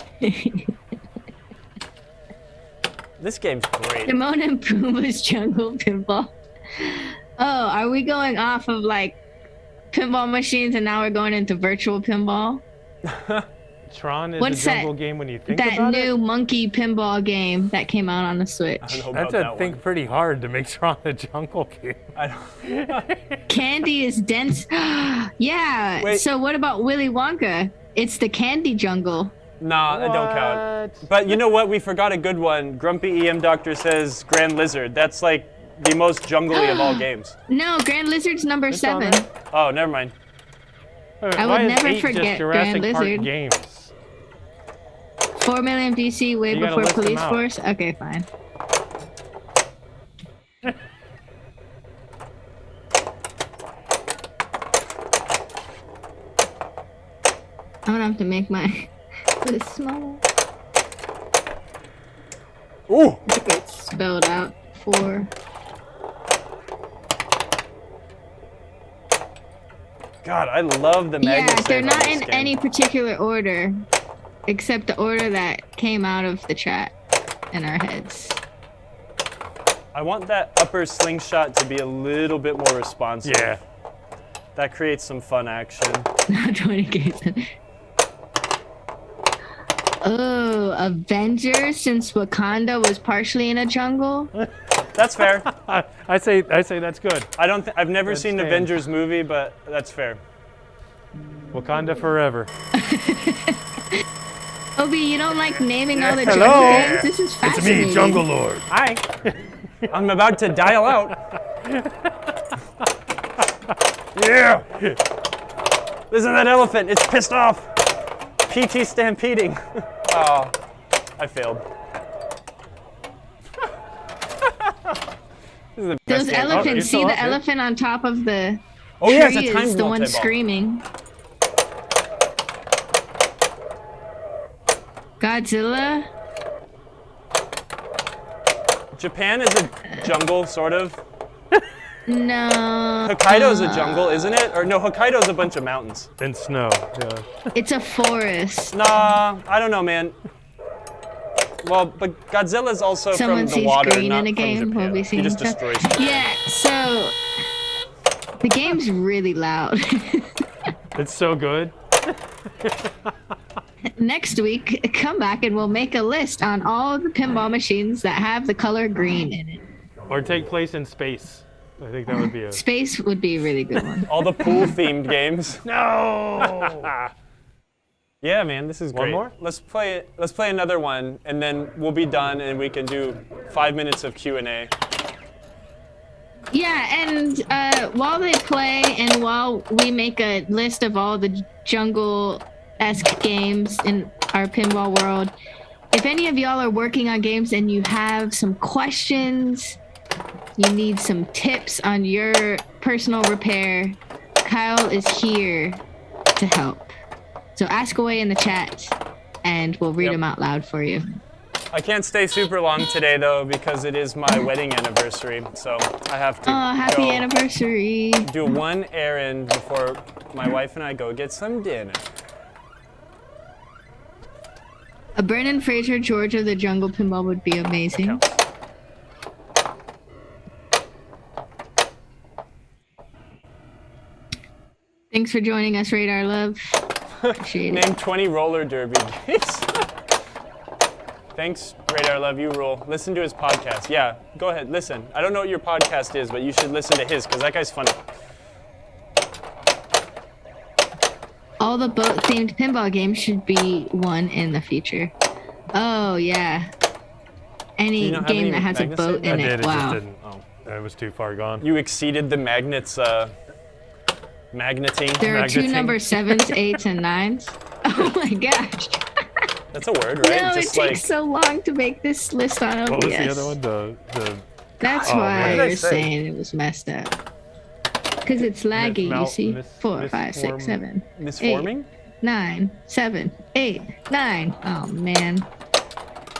This game's great. Timon and Pumbaa's Jungle Pinball. Oh, are we going off of like pinball machines and now we're going into virtual pinball? Tron is What's a jungle that- game when you think That about new it. monkey pinball game that came out on the Switch. I don't know I about have to that think one. pretty hard to make Tron a jungle game. I don't. Candy is dense. Yeah. Wait. So what about Willy Wonka? It's the candy jungle. Nah, that don't count. But you know what? We forgot a good one. Grumpy EM Doctor says Grand Lizard. That's like the most jungly of all games. No, Grand Lizard's number It's on 7. there. Oh, never mind. I Why would is never 8 forget just Jurassic Grand Park Lizard. games? 4 million BC, way You gotta before list them Police out. Force. Okay, fine. I'm gonna have to make my this smaller. Ooh! I think it's spelled out 4. God, I love the Yeah, Magnus they're save on not this in game. any particular order, except the order that came out of the chat in our heads. I want that upper slingshot to be a little bit more responsive. Yeah. That creates some fun action. Not 20 games. Oh, Avengers, since Wakanda was partially in a jungle. That's fair. I say that's good. I've never Good seen an stand. Avengers movie, but that's fair. Wakanda forever. Obi, you don't like naming all the Hello. jungle games? This is fascinating. Lord. Hi. I'm about to dial out. Yeah. Listen to that elephant. It's pissed off. PT stampeding. Oh, I failed. This is the best Those game. elephants. you're See still the up, yeah. elephant on top of the Oh yeah, it's tree a timed is the one multi-ball. screaming. Godzilla. Japan is a jungle, sort of. No. Hokkaido's a jungle, isn't it? Or no, Hokkaido's a bunch of mountains. And snow. Yeah. It's a forest. Nah, I don't know, man. Well, but Godzilla's also Someone from the sees water, green not in a from game. Japan. We'll be He seeing just stuff. destroys stuff. Yeah. So the game's really loud. It's so good. Next week, come back and we'll make a list on all the pinball machines that have the color green in it. Or take place in space. I think that would be a. Space would be a really good one. All the pool-themed games. No! Yeah, man, this is One great. more? Let's play another one, and then we'll be done, and we can do 5 minutes of Q&A. Yeah, and while they play and while we make a list of all the jungle-esque games in our pinball world, if any of y'all are working on games and you have some questions, you need some tips on your personal repair, Kyle is here to help. So ask away in the chat, and we'll read Yep. them out loud for you. I can't stay super long today, though, because it is my wedding anniversary, so I have to Oh, happy go anniversary. do one errand before my wife and I go get some dinner. A Brennan Fraser, Georgia, the Jungle Pinball would be amazing. Thanks for joining us, Radar Love. Appreciate it. Name 20 roller derby games. Thanks, Radar Love, you rule. Listen to his podcast. Yeah, go ahead, listen. I don't know what your podcast is, but you should listen to his, because that guy's funny. All the boat-themed pinball games should be one in the future. Oh, yeah. Any you not have game any that has a magnets boat I in did, it. it Wow. just didn't. It was too far gone. You exceeded the magnets, magneting. There are two Magneting. number 7s, 8s, and 9s. Oh my gosh. That's a word, right? No, it Just takes so long to make this list on OBS. What was the other one? The That's Oh, why man. What did I you're say? saying it was messed up. Because it's laggy, you see? 4, 5, 6, misform- 7, misforming? 9, 7, 8, 9. Oh man.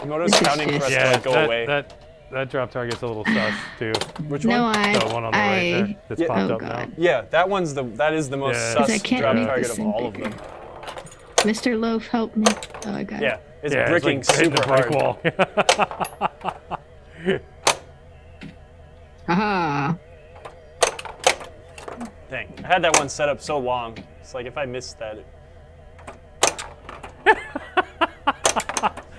Moto's This is counting for us just- to like, go away. that drop target's a little sus too. Which No, one? The one on the right there that's Yeah. popped Oh up now. god. Yeah, that is the most Yeah. sus 'Cause I can't drop make target this of thing all of bigger. them. Mr. Loaf, help me. Oh, I got Yeah, it. it's Yeah, bricking it's like hitting super the brick hard. wall. Haha. Dang, I had that one set up so long. It's like if I missed that.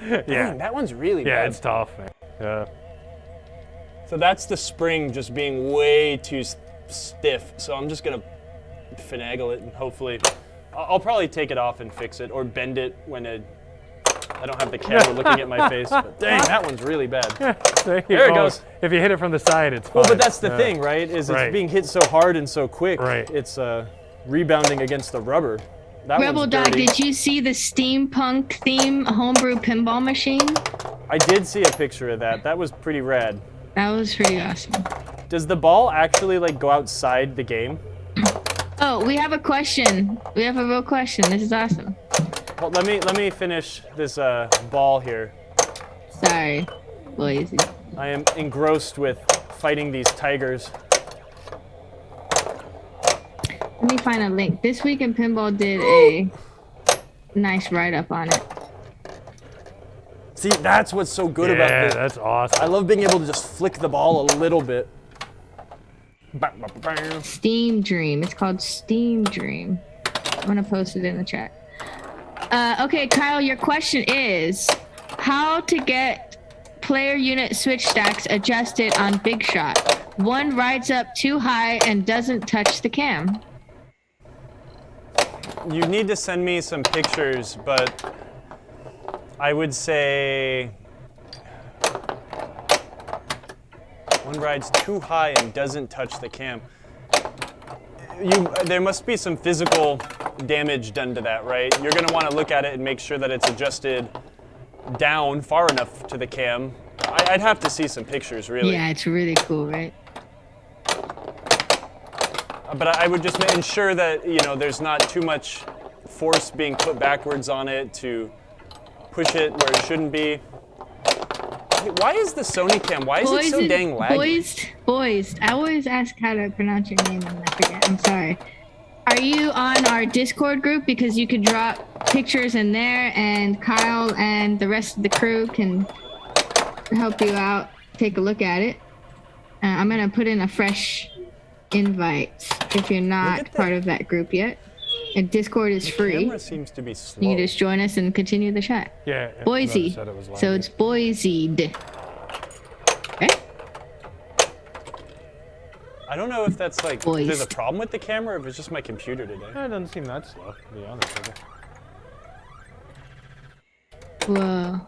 Dang, Yeah, that one's really yeah, bad. it's tough, man. Yeah. So that's the spring just being way too stiff. So I'm just gonna finagle it and hopefully, I'll probably take it off and fix it or bend it when I don't have the camera looking at my face. But dang, that one's really bad. There it goes. If you hit it from the side, it's fine. Well, but that's the Yeah. thing, right? Is it's Right. being hit so hard and so quick. Right. It's rebounding against the rubber. That Rebel one's Dog, dirty. did you see the steampunk theme homebrew pinball machine? I did see a picture of that. That was pretty rad. That was pretty awesome. Does the ball actually like go outside the game? Oh, we have a question. We have a real question. This is awesome. Well, let me finish this ball here. Sorry, Boise. I am engrossed with fighting these tigers. Let me find a link. This Week in Pinball did a nice write-up on it. See, that's what's so good about Yeah, this. that's awesome. I love being able to just flick the ball a little bit. Steam Dream. It's called Steam Dream. I'm gonna post it in the chat. Okay, Kyle, your question is how to get player unit switch stacks adjusted on Big Shot. One rides up too high and doesn't touch the cam. You need to send me some pictures, but I would say one rides too high and doesn't touch the cam. There must be some physical damage done to that, right? You're gonna want to look at it and make sure that it's adjusted down far enough to the cam. I'd have to see some pictures, really. Yeah, it's really cool, right? But I would just ensure that, you know, there's not too much force being put backwards on it to push it where it shouldn't be. Why is the Sony cam, why is it so dang laggy? Boys. I always ask how to pronounce your name and I forget. I'm sorry. Are you on our Discord group? Because you could drop pictures in there and Kyle and the rest of the crew can help you out. Take a look at it. I'm going to put in a fresh invite if you're not part of that group yet. And Discord is free. Camera seems to be slow. You can just join us and continue the chat. Yeah. Boise. So it's Boise. Okay. I don't know if that's like, Voiced. there's a problem with the camera or if it's just my computer today. It doesn't seem that slow, to be honest with you. Whoa.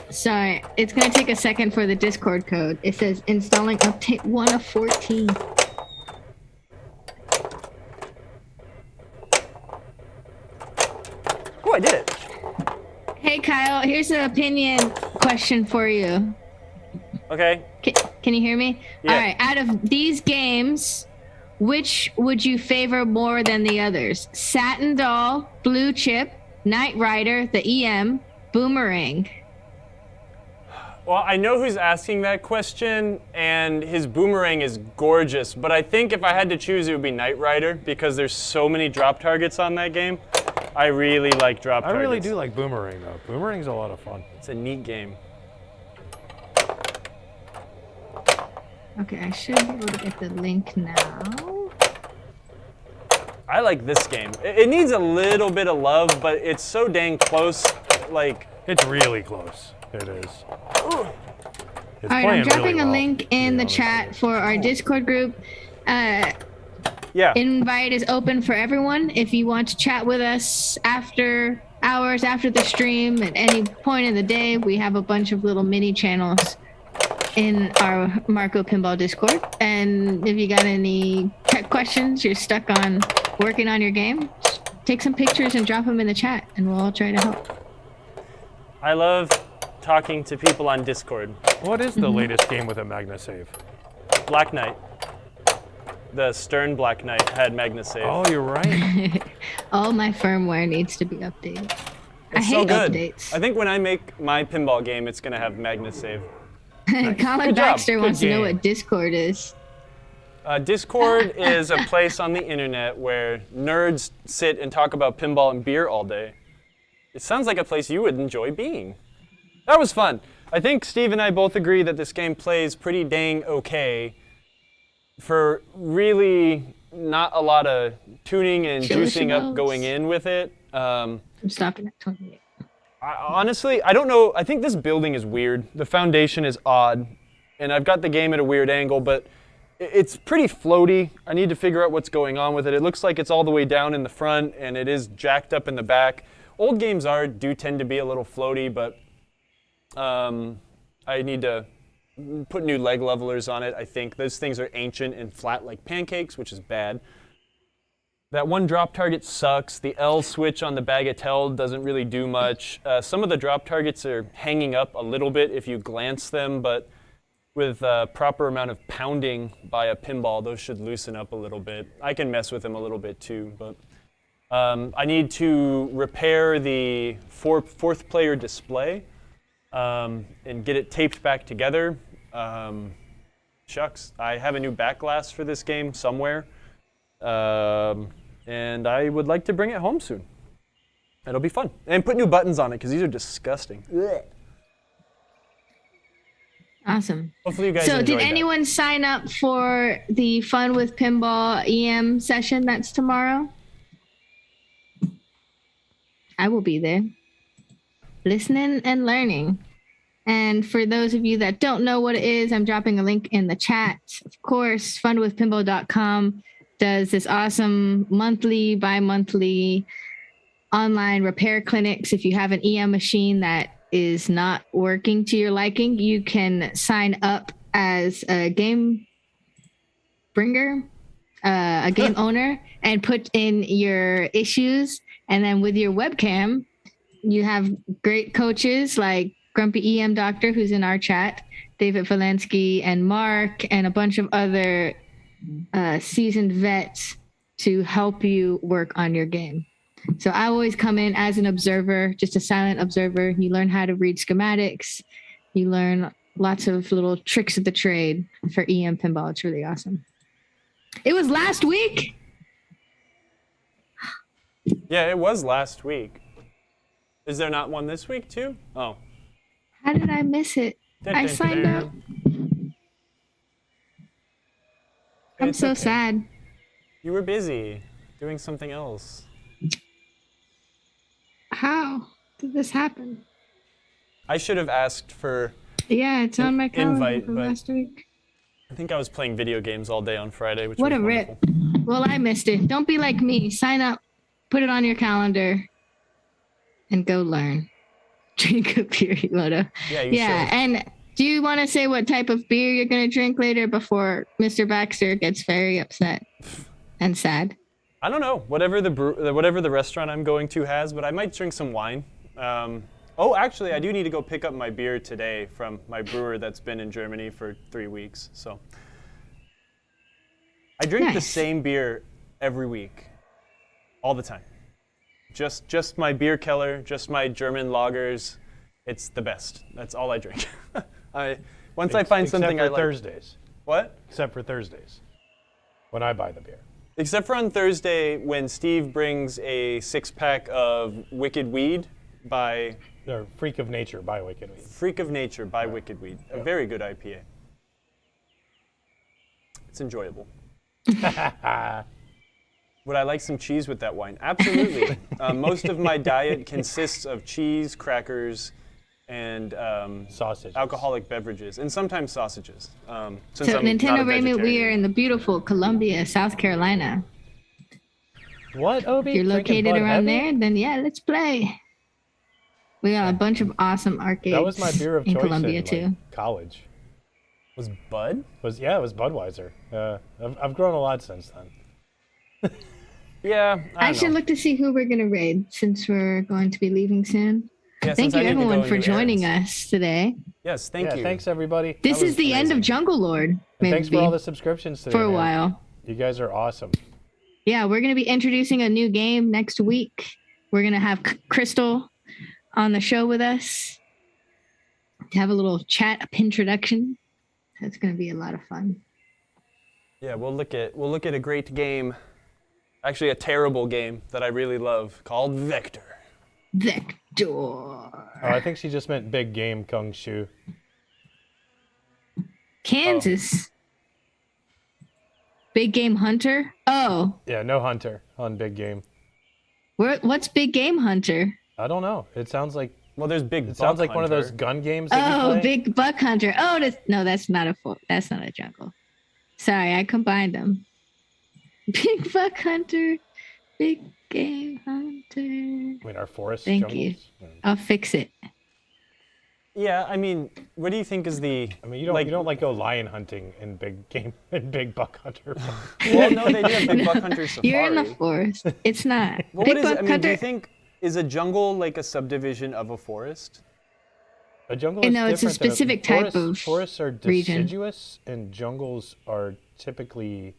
Sorry, it's gonna take a second for the Discord code. It says installing update 1 of 14. Oh, I did it. Hey Kyle, here's an opinion question for you. Okay. Can you hear me? Yeah. All right, out of these games, which would you favor more than the others? Satin Doll, Blue Chip, Knight Rider, the EM, Boomerang. Well, I know who's asking that question, and his Boomerang is gorgeous, but I think if I had to choose, it would be Knight Rider, because there's so many drop targets on that game. I really like drop targets. I really do like Boomerang, though. Boomerang's a lot of fun. It's a neat game. Okay, I should be able to get the link now. I like this game. It needs a little bit of love, but it's so dang close. Like, it's really close. It is. All right, I'm dropping a link in the chat for our Discord group. yeah. Invite is open for everyone. If you want to chat with us after hours, after the stream, at any point in the day, we have a bunch of little mini channels in our Marco Pinball Discord. And if you got any tech questions, you're stuck on working on your game, take some pictures and drop them in the chat, and we'll all try to help. I love talking to people on Discord. What is the latest game with a Magna save? Black Knight. The Stern Black Knight had Magna save. Oh, you're right. All my firmware needs to be updated. I It's hate so good. updates. I think when I make my pinball game, it's gonna have Magna save. Colin Good job. Baxter wants to know game. what Discord is. Discord is a place on the internet where nerds sit and talk about pinball and beer all day. It sounds like a place you would enjoy being. That was fun. I think Steve and I both agree that this game plays pretty dang okay for really not a lot of tuning and juicing up going in with it. I'm stopping at 28. Honestly, I don't know. I think this building is weird. The foundation is odd, and I've got the game at a weird angle, but it's pretty floaty. I need to figure out what's going on with it. It looks like it's all the way down in the front, and it is jacked up in the back. Old games do tend to be a little floaty, but I need to put new leg levelers on it, I think. Those things are ancient and flat like pancakes, which is bad. That one drop target sucks. The L switch on the bagatelle doesn't really do much. Some of the drop targets are hanging up a little bit if you glance them, but with a proper amount of pounding by a pinball, those should loosen up a little bit. I can mess with them a little bit too, but I need to repair the fourth player display and get it taped back together. Shucks, I have a new back glass for this game somewhere. And I would like to bring it home soon. It'll be fun. And put new buttons on it, because these are disgusting. Ugh. Awesome. Hopefully you guys So enjoyed did anyone sign up for the Fun with Pinball EM session that's tomorrow? I will be there, listening and learning. And for those of you that don't know what it is, I'm dropping a link in the chat. Of course, funwithpinball.com does this awesome monthly, bi-monthly online repair clinics. If you have an EM machine that is not working to your liking, you can sign up as a game bringer, a game owner, and put in your issues, And then with your webcam, you have great coaches like Grumpy EM Doctor, who's in our chat, David Valensky, and Mark, and a bunch of other seasoned vets to help you work on your game. So I always come in as an observer, just a silent observer. You learn how to read schematics. You learn lots of little tricks of the trade for EM Pinball. It's really awesome. It was last week. Yeah, it was last week. Is there not one this week too? Oh. How did I miss it? I signed up. I'm It's so okay. sad. You were busy doing something else. How did this happen? I should have asked for. Yeah, it's on my calendar invite, from but- last week. I think I was playing video games all day on Friday, which What was a rip. wonderful. Well, I missed it. Don't be like me. Sign up, put it on your calendar, and go learn. Drink a beer, Himoto. Yeah, you Yeah, should. and do you want to say what type of beer you're going to drink later before Mr. Baxter gets very upset and sad? I don't know. Whatever the restaurant I'm going to has, but I might drink some wine. Oh, actually, I do need to go pick up my beer today from my brewer that's been in Germany for 3 weeks. So I drink the Nice. same beer every week, all the time. Just my beer Keller, just my German lagers. It's the best. That's all I drink. Once I find something I Except for like. Thursdays. What? Except for Thursdays, when I buy the beer. Except for on Thursday when Steve brings a 6-pack of Wicked Weed by Or Freak of Nature by Wicked Weed. Freak of Nature by Wicked Weed. A very good IPA. It's enjoyable. Would I like some cheese with that wine? Absolutely. Most of my diet consists of cheese, crackers, and Sausages. alcoholic beverages, and sometimes sausages. Since So I'm not a Nintendo Raymond, we vegetarian. are in the beautiful Columbia, South Carolina. What, Obi? If you're Drinking located Bud around Heavy? there, then yeah, let's play. We got a bunch of awesome arcades That was my beer of in choice Columbia in too. college. Was Bud? It was Budweiser. I've grown a lot since then. Yeah, I I don't should know. look to see who we're gonna raid since we're going to be leaving soon. Yeah, Thank since you I need to go everyone and for do joining errands. us today. Yes, thank Yeah, you. thanks everybody. This That is was the end of amazing. Jungle Lord, And maybe, thanks for all the subscriptions today. for a man. while. You guys are awesome. Yeah, we're gonna be introducing a new game next week. We're gonna have Crystal on the show with us to have a little chat, a introduction. That's gonna be a lot of fun. Yeah, we'll look at a great game, actually a terrible game that I really love called Vector. Vector. Oh, I think she just meant Big Game Kung Shu. Kansas. Big Game Hunter. Oh, Yeah, no hunter on Big Game. what's Big Game Hunter? I don't know. It sounds like Well, there's Big. it sounds like one of those gun games that you Oh, play. Big Buck Hunter. Oh, that's not that's not a jungle. Sorry, I combined them. Big Buck Hunter, Big Game Hunter. I mean, our forest Thank jungles. you. I'll fix it. Yeah, I mean, what do you think is the? I mean, you don't like go lion hunting in Big Game in Big Buck Hunter. Well, no, they do have Big Buck Hunter Safari. You're in the forest. It's not. Well, Big what is Buck it? I mean, Hunter. do you think is a jungle like a subdivision of a forest? A jungle is No, it's a different than specific type forests- of Forests are region. deciduous, and jungles are typically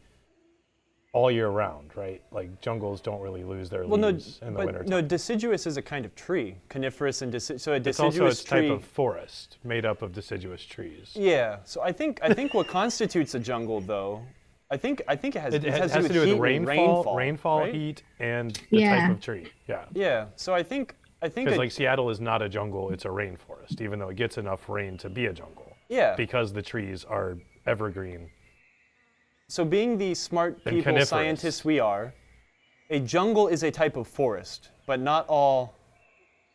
all year round, right? Like jungles don't really lose their Well, no, leaves in the winter. but no, deciduous is a kind of tree, coniferous and so a It's also a deciduous tree. type of forest made up of deciduous trees. Yeah, so I think what constitutes a jungle, though, I think it has It has to to do heat with and rainfall, right? heat, and the Yeah. type of tree. Yeah. Yeah, so I think Because like Seattle is not a jungle, it's a rainforest, even though it gets enough rain to be a jungle. yeah. Because the trees are evergreen. So being the smart And people, coniferous. scientists we are, a jungle is a type of forest, but not all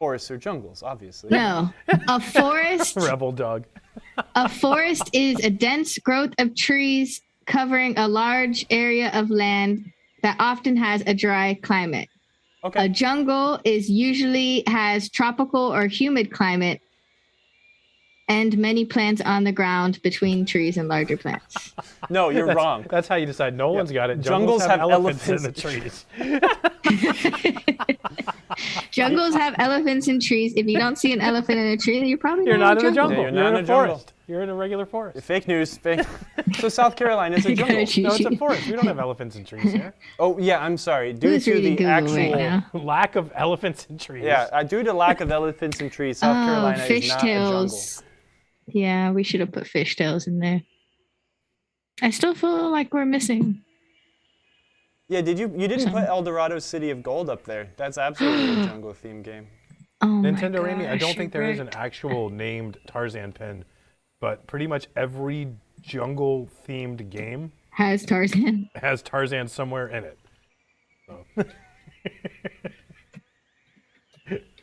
forests are jungles, obviously. No, a forest. Rebel dog. A forest is a dense growth of trees covering a large area of land that often has a dry climate. A Okay. jungle usually has tropical or humid climate and many plants on the ground between trees and larger plants. No, you're wrong. That's how you decide. Nolan's got it. Jungles have elephants in the elephants. trees. Jungles have elephants in trees. If you don't see an elephant in a tree, then you're probably You're not in a jungle. Yeah, you're you're not in in a a jungle. forest. You're in a regular forest. Fake news. Fake. So South Carolina is a You gotta jungle. cheat No, it's a sheet. forest. We don't have elephants in trees here. Oh yeah, I'm sorry. Due Who's to reading the Google actual right now? Lack of elephants in trees. due to lack of elephants in trees, South Carolina is not a jungle. Fishtails. Yeah, we should have put fishtails in there. I still feel like we're missing. Yeah, you didn't put El Dorado City of Gold up there. That's absolutely a jungle theme game. Oh my Nintendo Ramy, I don't gosh, think there is an Rick. actual named Tarzan pin, but pretty much every jungle themed game Has Tarzan. has Tarzan somewhere in it. So.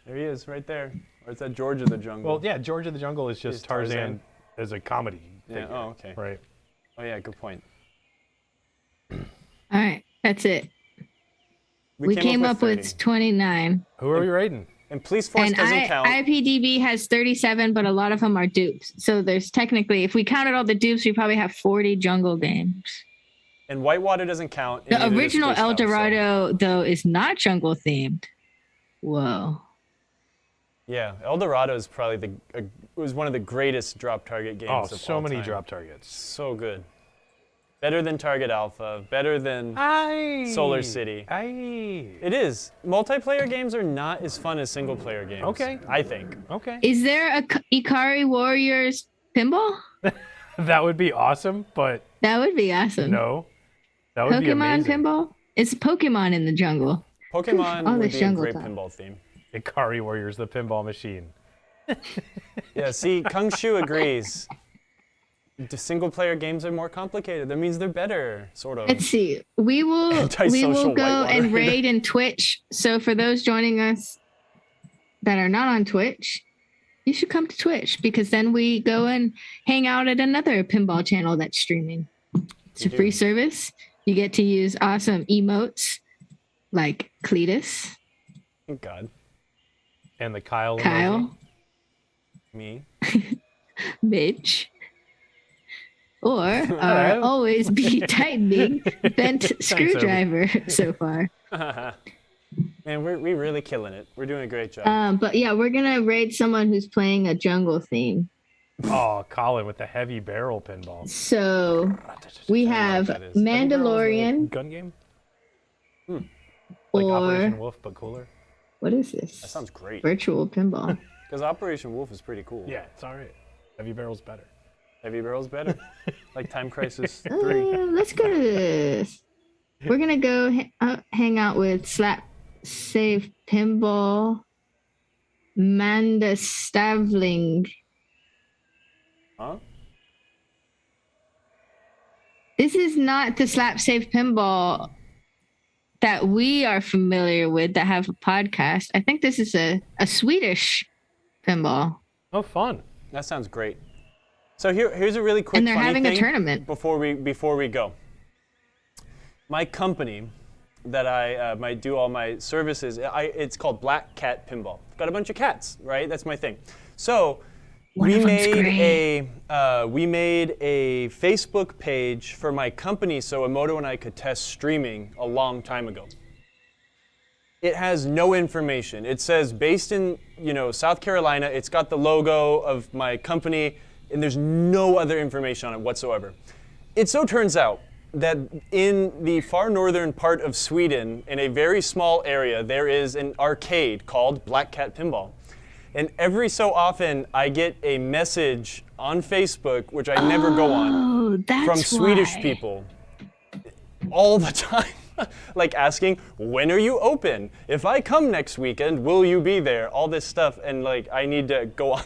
There he is, right there. Or is that George of the Jungle? Well, yeah, George of the Jungle is just Is Tarzan. Tarzan as a comedy Yeah. figure, Oh, okay. right? Oh yeah, good point. All right, that's it. We came came up up with with 30. 29. Who are we rating? And Police Force And doesn't count. IPDB has 37, but a lot of them are dupes. So there's technically, if we counted all the dupes, we probably have 40 jungle games. And Whitewater doesn't count. and The neither does original Fish El House, so- Dorado, though, is not jungle themed. Whoa. Yeah, El Dorado is probably was one of the greatest drop target games Oh, of so all many time. drop targets. So good. Better than Target Alpha. Better than Solar City. Aye. It is. Multiplayer games are not as fun as single player games. Okay. I think. Okay. Is there a Ikari Warriors pinball? That would be awesome, but That would be awesome. no. That would be Pokemon amazing. pinball? It's Pokemon in the jungle. Pokemon All would this be a jungle great talk. pinball theme. Ikari Warriors, the pinball machine. Yeah, see, Kung Shu agrees. The single player games are more complicated. That means they're better, sort of. Let's see. We will Antisocial go Whitewater. and raid in Twitch. So for those joining us that are not on Twitch, you should come to Twitch because then we go and hang out at another pinball channel that's streaming. It's a We free do. service. You get to use awesome emotes like Cletus, Thank God. And the Kyle. emoji. Kyle, Me. Mitch, or our always be tightening bent screwdriver so far. Man, we're really killing it. We're doing a great job. But yeah, we're gonna raid someone who's playing a jungle theme. Oh, Colin with the heavy barrel pinball. So we have that is. Heavy barrel is a Mandalorian gun game? Like or Operation Wolf, but cooler. what is this? That sounds great. Virtual pinball. Because Operation Wolf is pretty cool. Yeah, it's all right. Heavy barrel's better. Heavy Barrel's better. Like Time Crisis Uh, 3. let's go to this. We're gonna go hang out with Slap Save Pinball, Manda Stavling. Huh? This is not the Slap Save Pinball that we are familiar with that have a podcast. I think this is a Swedish pinball. Oh, fun. That sounds great. So here's a really quick And they're funny having a thing tournament. before we go. My company that I might do all my services, it's called Black Cat Pinball. I've got a bunch of cats, right? That's my thing. So One we of them's made a Facebook page for my company so Emoto and I could test streaming a long time ago. It has no information. It says based in, South Carolina. It's got the logo of my company, and there's no other information on it whatsoever. It so turns out that in the far northern part of Sweden, in a very small area, there is an arcade called Black Cat Pinball. And every so often, I get a message on Facebook, which I never go on, Oh, that's from Swedish why. people all the time. Like asking, when are you open? If I come next weekend, will you be there? All this stuff, and like I need to go on,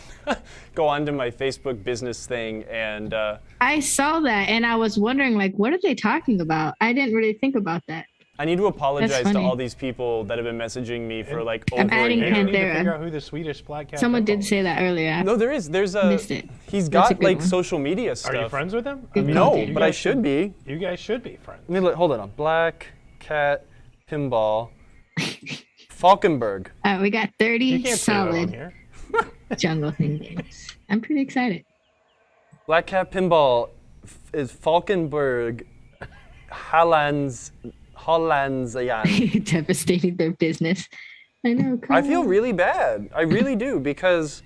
go onto my Facebook business thing, and I saw that and I was wondering, like, what are they talking about? I didn't really think about that. I need to apologize to funny. all these people that have been messaging me for like I'm over a adding year. We need to Panthera. figure out who the Swedish Black Cat Someone pinball did is. say that earlier. No, there's a. Missed it. He's That's a got good like one. social media stuff. Are you friends with him? Good No, content. but I should be. You guys should be friends. Let me hold on. Black Cat Pinball, Falkenberg. All right, we got You 30 can't say that on solid here. jungle theme games. I'm pretty excited. Black Cat Pinball is Falkenberg, Hollandsian. Devastating their business. I know. I feel Kyle. really bad. I really do, because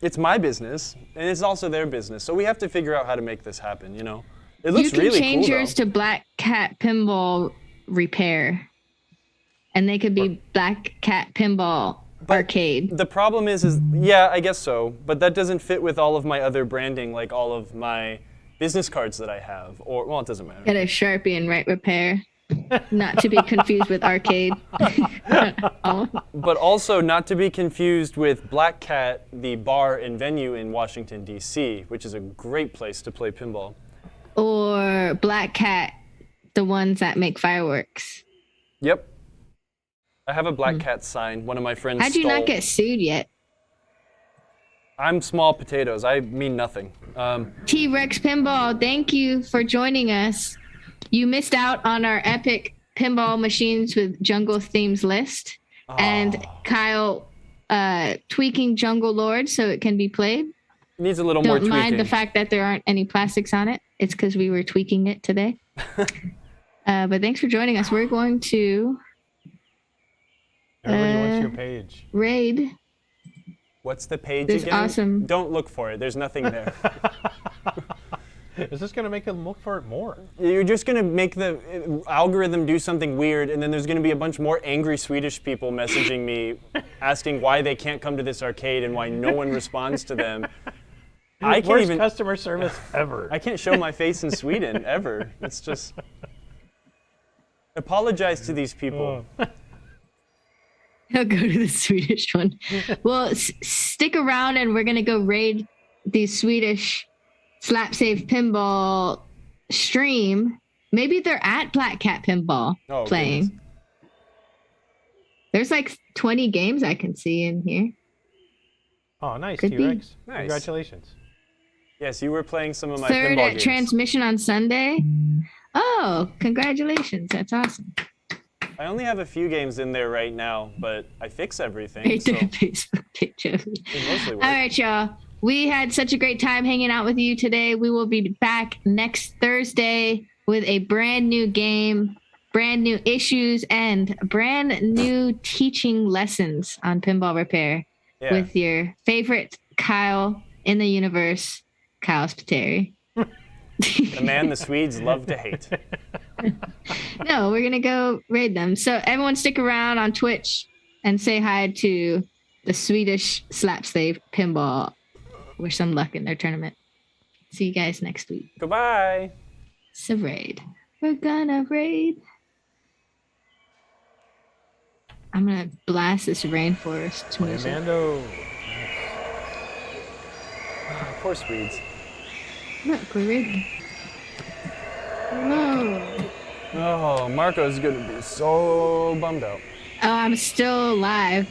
it's my business and it's also their business. So we have to figure out how to make this happen, you know? It looks You can really change cool, yours though. to Black Cat Pinball Repair, and they could be Black Cat Pinball Arcade. The problem is yeah, I guess so, but that doesn't fit with all of my other branding, like all of my business cards that I have, or, well, it doesn't matter. Get a Sharpie and write repair. Not to be confused with arcade. Oh. But also not to be confused with Black Cat, the bar and venue in Washington, D.C., which is a great place to play pinball. Or Black Cat, the ones that make fireworks. Yep. I have a Black Cat sign. One of my friends How'd you stole. not get sued yet? I'm small potatoes. I mean nothing. T-Rex Pinball, thank you for joining us. You missed out on our epic pinball machines with jungle themes list. And Kyle tweaking Jungle Lord so it can be played. Needs a little more Don't tweaking. mind the fact that there aren't any plastics on it. It's because we were tweaking it today. But thanks for joining us. We're going to Everybody wants your page. raid. What's the page This again? awesome- Don't look for it. There's nothing there. Is this going to make them look for it more? You're just going to make the algorithm do something weird, and then there's going to be a bunch more angry Swedish people messaging me asking why they can't come to this arcade and why no one responds to them. I can't Worst even customer service ever. I can't show my face in Sweden ever. It's just apologize to these people. I'll go to the Swedish one. Well, stick around and we're going to go raid the Swedish Slap Save Pinball stream. Maybe they're at Black Cat Pinball Oh, playing. goodness. There's like 20 games I can see in here. Oh, nice, Could be. T-Rex. Nice. Congratulations. Yes, you were playing some of my Third pinball at games. transmission on Sunday. Oh, congratulations. That's awesome. I only have a few games in there right now, but I fix everything. Right So there, Facebook page. it mostly works. All right, y'all. We had such a great time hanging out with you today. We will be back next Thursday with a brand new game, brand new issues, and brand new teaching lessons on pinball repair Yeah. with your favorite Kyle in the universe, Kyle Spiteri. The man the Swedes love to hate. No, we're going to go raid them. So everyone stick around on Twitch and say hi to the Swedish Slap Slave Pinball. Wish them luck in their tournament. See you guys next week. Goodbye. It's a raid. We're gonna raid. I'm gonna blast this rainforest music. Mando. Poor Swedes. Look, we're raiding. No. Oh, Marco's gonna be so bummed out. Oh, I'm still alive.